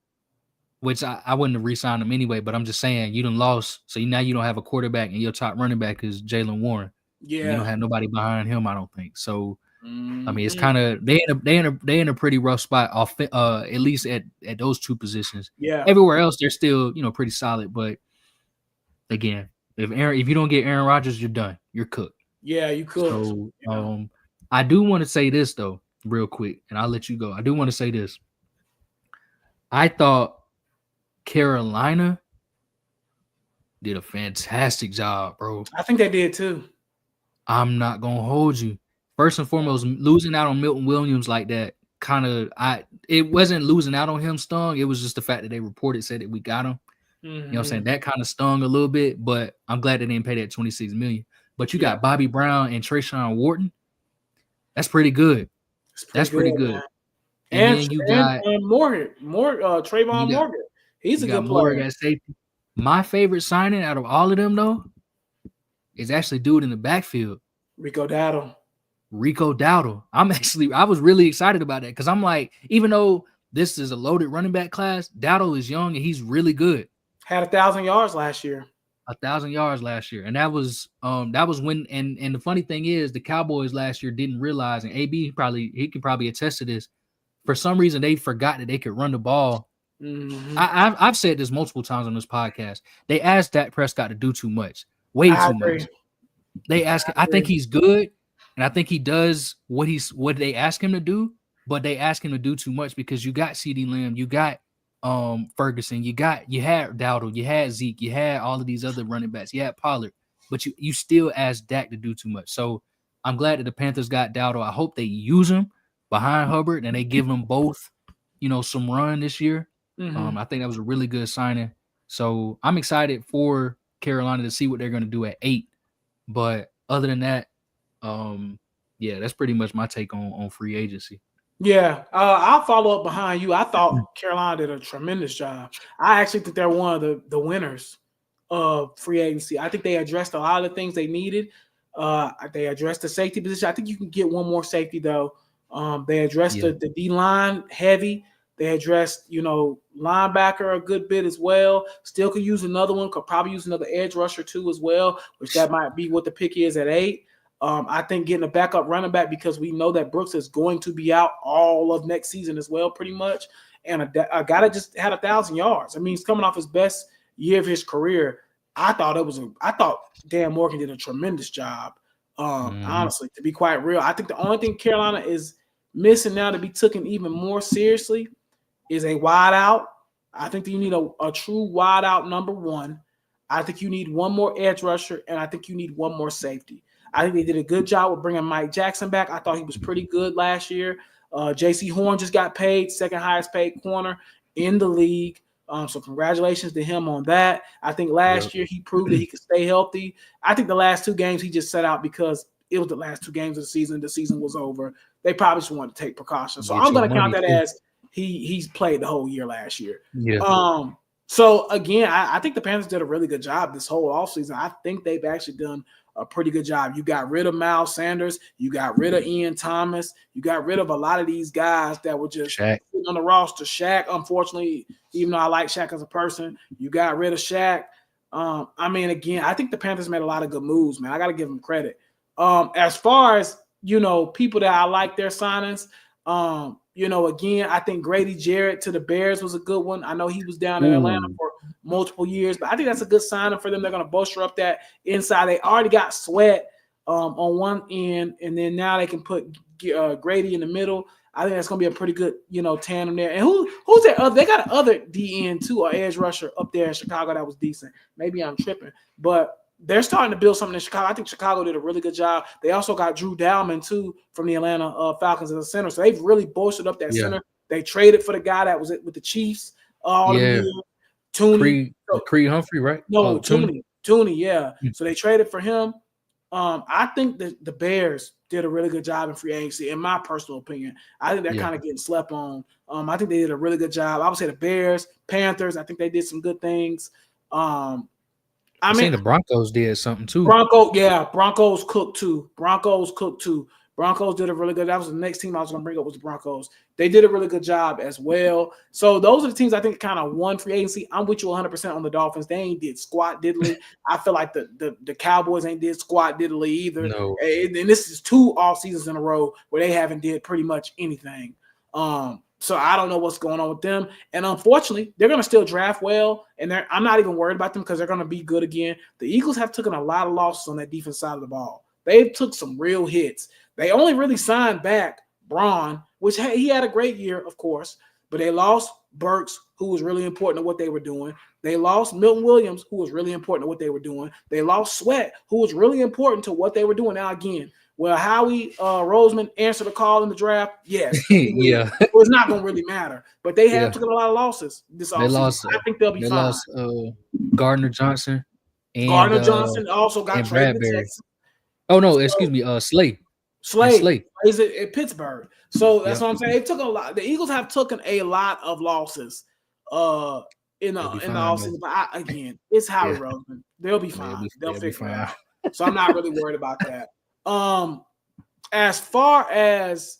which I wouldn't have re-signed him anyway, but I'm just saying you done lost. So now you don't have a quarterback, and your top running back is Jaylen Warren. Yeah. You don't have nobody behind him, I don't think. So I mean, it's kind of they in a pretty rough spot off at least at those two positions. Yeah. Everywhere else they're still, pretty solid, but again, if you don't get Aaron Rodgers, you're done. You're cooked. Yeah, you could. So, I do want to say this though, real quick, and I'll let you go. I do want to say this. I thought Carolina did a fantastic job, bro. I think they did too. I'm not gonna hold you. First and foremost, losing out on Milton Williams like that, it wasn't losing out on him stung. It was just the fact that they said that we got him. You know what I'm saying? That kind of stung a little bit, but I'm glad they didn't pay that $26 million. But you got Bobby Brown and Trayshawn Wharton. That's pretty good. That's pretty good. And then you got Trayvon Morgan. He's a good player. At safety. My favorite signing out of all of them, though, is actually dude in the backfield. Rico Dowdle. I was really excited about that because I'm like, even though this is a loaded running back class, Dowdle is young and he's really good. Had 1,000 yards last year. 1,000 yards last year. And that was when and the funny thing is the Cowboys last year didn't realize, and AB he could probably attest to this. For some reason, they forgot that they could run the ball. I've said this multiple times on this podcast. They asked Dak Prescott to do too much, way too much. They ask. I think he's good, and I think he does what they ask him to do. But they ask him to do too much because you got CeeDee Lamb, you got Ferguson, you had Dowdle, you had Zeke, you had all of these other running backs, you had Pollard, but you still asked Dak to do too much. So I'm glad that the Panthers got Dowdle. I hope they use him behind Hubbard and they give them both, some run this year. I think that was a really good signing. So I'm excited for Carolina to see what they're going to do at 8. But other than that, that's pretty much my take on free agency. Yeah, I'll follow up behind you. I thought Carolina did a tremendous job. I actually think they're one of the winners of free agency. I think they addressed a lot of the things they needed. They addressed the safety position. I think you can get one more safety, though. They addressed the D-line heavy. They addressed, linebacker a good bit as well. Still could use another one. Could probably use another edge rusher, too, as well, which that might be what the pick is at 8. I think getting a backup running back because we know that Brooks is going to be out all of next season as well, pretty much. And a guy that just had 1,000 yards. I mean, he's coming off his best year of his career. I thought Dan Morgan did a tremendous job. Honestly, to be quite real, I think the only thing Carolina is missing now to be taken even more seriously is a wide out. I think that you need a true wide out number 1. I think you need one more edge rusher, and I think you need one more safety. I think they did a good job with bringing Mike Jackson back. I thought he was pretty good last year. J.C. Horn just got paid, second highest paid corner in the league. So congratulations to him on that. I think last year he proved that he could stay healthy. I think the last 2 games he just set out because it was the last 2 games of the season. The season was over. They probably just wanted to take precautions. So I'm going to count that as he's played the whole year last year. Yeah. So again, I think the Panthers did a really good job this whole offseason. I think they've actually done a pretty good job. You got rid of Miles Sanders. You got rid of Ian Thomas. You got rid of a lot of these guys that were just sitting on the roster. Shaq, unfortunately, even though I like Shaq as a person, you got rid of Shaq. Again, I think the Panthers made a lot of good moves, man. I got to give them credit. As far as, people that I like their signings, again, I think Grady Jarrett to the Bears was a good one. I know he was down in Atlanta for multiple years, but I think that's a good signing for them. They're going to bolster up that inside. They already got Sweat on one end, and then now they can put Grady in the middle. I think that's going to be a pretty good, tandem there. And who's that other? They got another DN too, or edge rusher up there in Chicago that was decent. Maybe I'm tripping, but they're starting to build something in Chicago. I think Chicago did a really good job. They also got Drew Dalman, too, from the Atlanta Falcons as a center. So they've really bolstered up that center. They traded for the guy that was with the Chiefs. Tooney. Creed Humphrey, right? No, Tooney. Yeah. So they traded for him. I think that the Bears did a really good job in free agency, in my personal opinion. I think they're kind of getting slept on. I think they did a really good job. I would say the Bears, Panthers, I think they did some good things. I mean, the Broncos did something too. Broncos cooked too. Broncos did a really good. That was the next team I was going to bring up was the Broncos. They did a really good job as well. So those are the teams I think kind of won free agency. I'm with you 100% on the Dolphins. They ain't did squat diddly. I feel like the Cowboys ain't did squat diddly either. No. And this is 2 off seasons in a row where they haven't did pretty much anything. So I don't know what's going on with them. And unfortunately, they're going to still draft well. And I'm not even worried about them because they're going to be good again. The Eagles have taken a lot of losses on that defense side of the ball. They've took some real hits. They only really signed back Braun, which he had a great year, of course. But they lost Burks, who was really important to what they were doing. They lost Milton Williams, who was really important to what they were doing. They lost Sweat, who was really important to what they were doing. Now, again, will Howie Roseman answer the call in the draft? Yes. Yeah. It was not going to really matter. But they have taken a lot of losses this offseason. I think they'll be fine. They lost Gardner Johnson. And, Gardner Johnson also got traded to Texas. Oh, no, excuse me. Slay. Slay plays at Pittsburgh. So that's what I'm saying. They took a lot. The Eagles have taken a lot of losses in the offseason. But again, it's Howie Roseman. They'll be fine. They'll figure it out. So I'm not really worried about that. As far as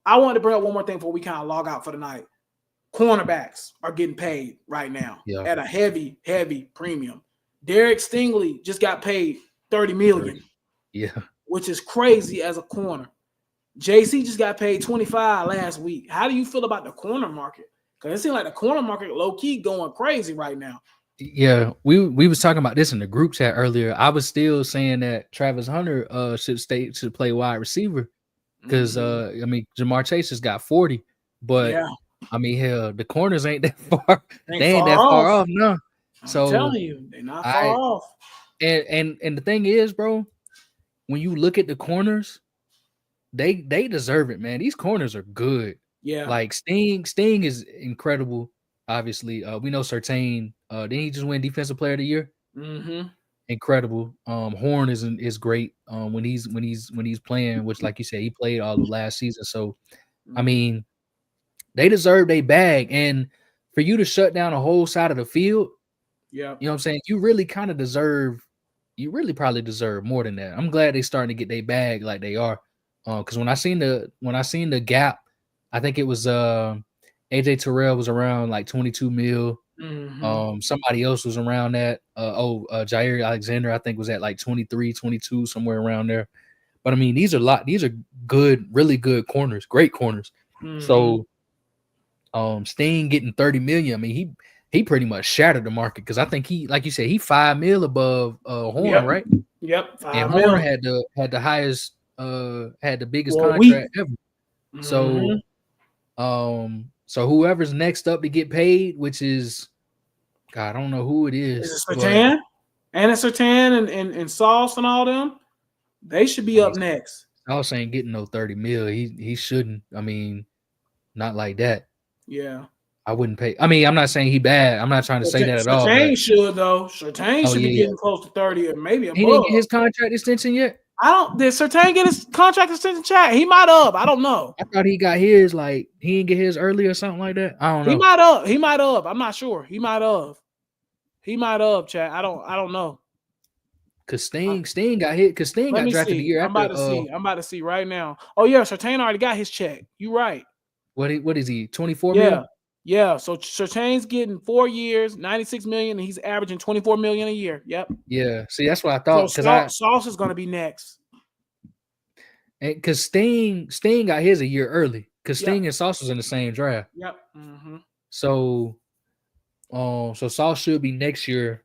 I wanted to bring up one more thing before we kind of log out for the night. Cornerbacks are getting paid right now at a heavy, heavy premium. Derek Stingley just got paid $30 million. Yeah. Which is crazy as a corner. JC just got paid $25 last week. How do you feel about the corner market? Because it seems like the corner market low-key going crazy right now. Yeah, we was talking about this in the group chat earlier. I was still saying that Travis Hunter should play wide receiver because I mean Jamar Chase has got 40, but I mean hell, the corners ain't that far. They ain't that far off, no. So I'm telling you, they're not far off. And the thing is, bro, when you look at the corners, they deserve it, man. These corners are good. Yeah, like Sting is incredible. Obviously, we know Surtain. Didn't he just win Defensive Player of the Year? Mm-hmm. Incredible. Horn is great. When he's playing, which like you said, he played all of last season. So, I mean, they deserve their bag. And for you to shut down a whole side of the field, you know what I'm saying? You really kind of deserve. You really probably deserve more than that. I'm glad they starting to get their bag like they are. Because when I seen the gap, I think it was AJ Terrell was around like 22 mil. Mm-hmm. Somebody else was around that. Jair Alexander, I think, was at like 23, 22, somewhere around there. But I mean, these are good, really good corners, great corners. Mm-hmm. So Sting getting 30 million. I mean, he pretty much shattered the market because I think he, like you said, he $5 million above Horn, right? Yep. And Horn had the highest, had the biggest contract ever. Mm-hmm. So whoever's next up to get paid, which is, God, I don't know who it is. Is it Surtain? Anna Surtain and Sauce and all them? They should be up next. Sauce ain't getting no 30 mil. He shouldn't. I mean, not like that. Yeah. I wouldn't pay. I mean, I'm not saying he bad. I'm not trying to say that at all. Surtain should, though. Surtain should be getting close to 30 or maybe above. He didn't get his contract extension yet? Did Surtain get his contract extension chat? He might have. I don't know. I thought he got his, like, he didn't get his early or something like that. I don't know. He might have. I'm not sure. He might have, chat. I don't know. Cause Sting got hit. Cause Sting got drafted the year after. I'm about to see right now. Oh yeah, Surtain already got his check. You right. What is he? 24 million? Yeah. So Surtain's getting 4 years, 96 million, and he's averaging 24 million a year. Yep. Yeah. See, that's what I thought. So Sauce is gonna be next. And because Sting got his a year early. Because Sting and Sauce was in the same draft. Yep. Mm-hmm. So Sauce should be next year.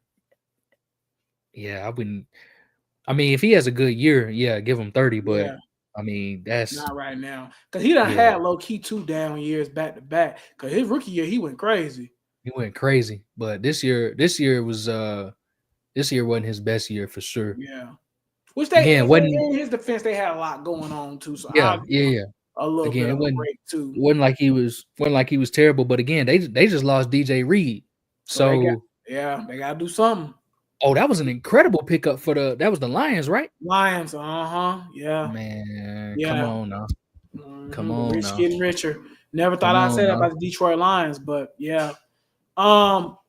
Yeah, I wouldn't. I mean, if he has a good year, give him 30. But I mean, that's not right now because he done had low key 2 down years back to back. Because his rookie year, he went crazy. But this year wasn't his best year for sure. Yeah, which in his defense, they had a lot going on too. So yeah. A little bit of a break too. Wasn't like he was terrible. But again, they just lost DJ Reed. So they gotta do something. Oh, that was an incredible pickup that was the Lions, right? Lions, yeah. Man, yeah. Come on now. Mm-hmm. Come on Rich now. getting richer. Never thought I'd say that about the Detroit Lions, but yeah.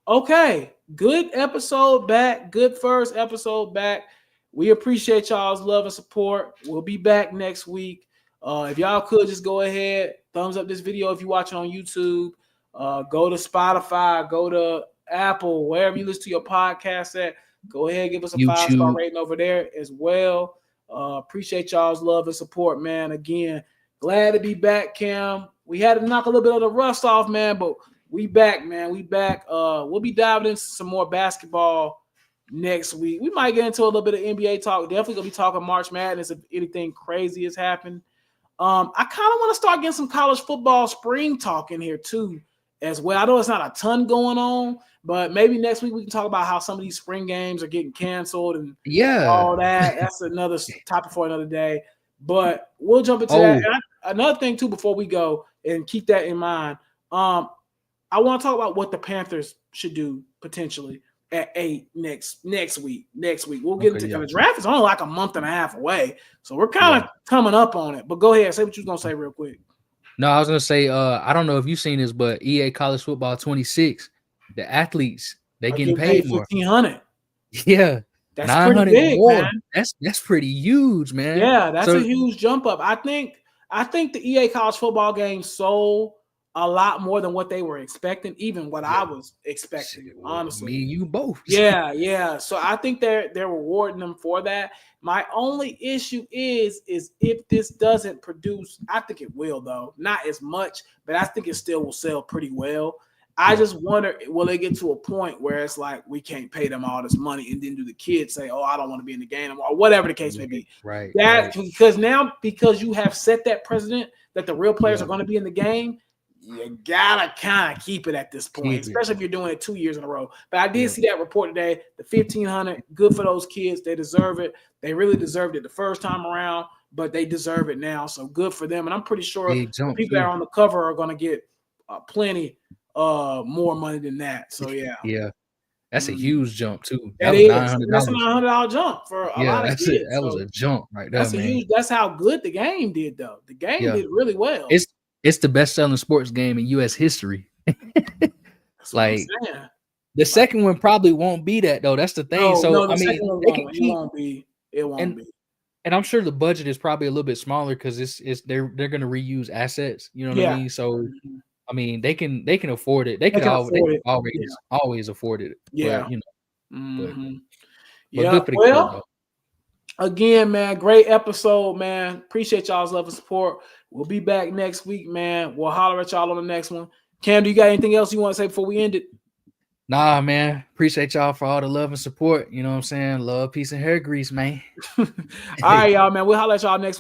Okay. Good episode back. Good first episode back. we appreciate y'all's love and support. We'll be back next week. If y'all could just go ahead, thumbs up this video if you're watching on YouTube. Go to Spotify, go to Apple, wherever you listen to your podcast at. Go ahead, give us a 5-star rating over there as well. Appreciate y'all's love and support, man. Again, glad to be back, Cam. We had to knock a little bit of the rust off, man, but we back, man. We back. We'll be diving into some more basketball next week. We might get into a little bit of NBA talk. Definitely gonna be talking March Madness if anything crazy has happened. I kind of want to start getting some college football spring talk in here too, as well. I know it's not a ton going on, but maybe next week we can talk about how some of these spring games are getting canceled and all that. That's another topic for another day. But we'll jump into that. And another thing too before we go, and keep that in mind. I want to talk about what the Panthers should do potentially at 8 next week. We'll get into the draft is only like a month and a half away, so we're kind of coming up on it. But go ahead, say what you was gonna say real quick. No, I was gonna say, I don't know if you've seen this, but EA College Football 26, the athletes they getting paid more. $1,500. Yeah, that's pretty big, more. Man. That's pretty huge, man. Yeah, that's a huge jump up. I think the EA College Football game sold a lot more than what they were expecting, even what I was expecting, honestly. Me and you both. Yeah. So I think they're rewarding them for that. My only issue is if this doesn't produce, I think it will though, not as much, but I think it still will sell pretty well. I just wonder, will they get to a point where it's like we can't pay them all this money, and then do the kids say, "Oh, I don't want to be in the game anymore," or whatever the case may be? Right. Because you have set that precedent that the real players are going to be in the game. You gotta kind of keep it at this point, especially if you're doing it 2 years in a row. But I did see that report today. The $1,500, good for those kids. They deserve it. They really deserved it the first time around, but they deserve it now. So good for them. And I'm pretty sure people that are on the cover are going to get plenty more money than that. So yeah, that's a huge jump too. That's a $900 jump for a lot of kids. That was a jump right there, man. That's how good the game did, though. The game did really well. It's the best-selling sports game in U.S. history. Like the second one probably won't be that though. That's the thing. It won't be. And I'm sure the budget is probably a little bit smaller because they're going to reuse assets. You know what I mean? So I mean they can afford it. They always afford it. Yeah. But, you know. But good for the kid, though. Again, man, great episode, man. Appreciate y'all's love and support. We'll be back next week, man. We'll holler at y'all on the next one. Cam, do you got anything else you want to say before we end it? Nah, man. Appreciate y'all for all the love and support. You know what I'm saying? Love, peace, and hair grease, man. All right, y'all, man. We'll holler at y'all next week.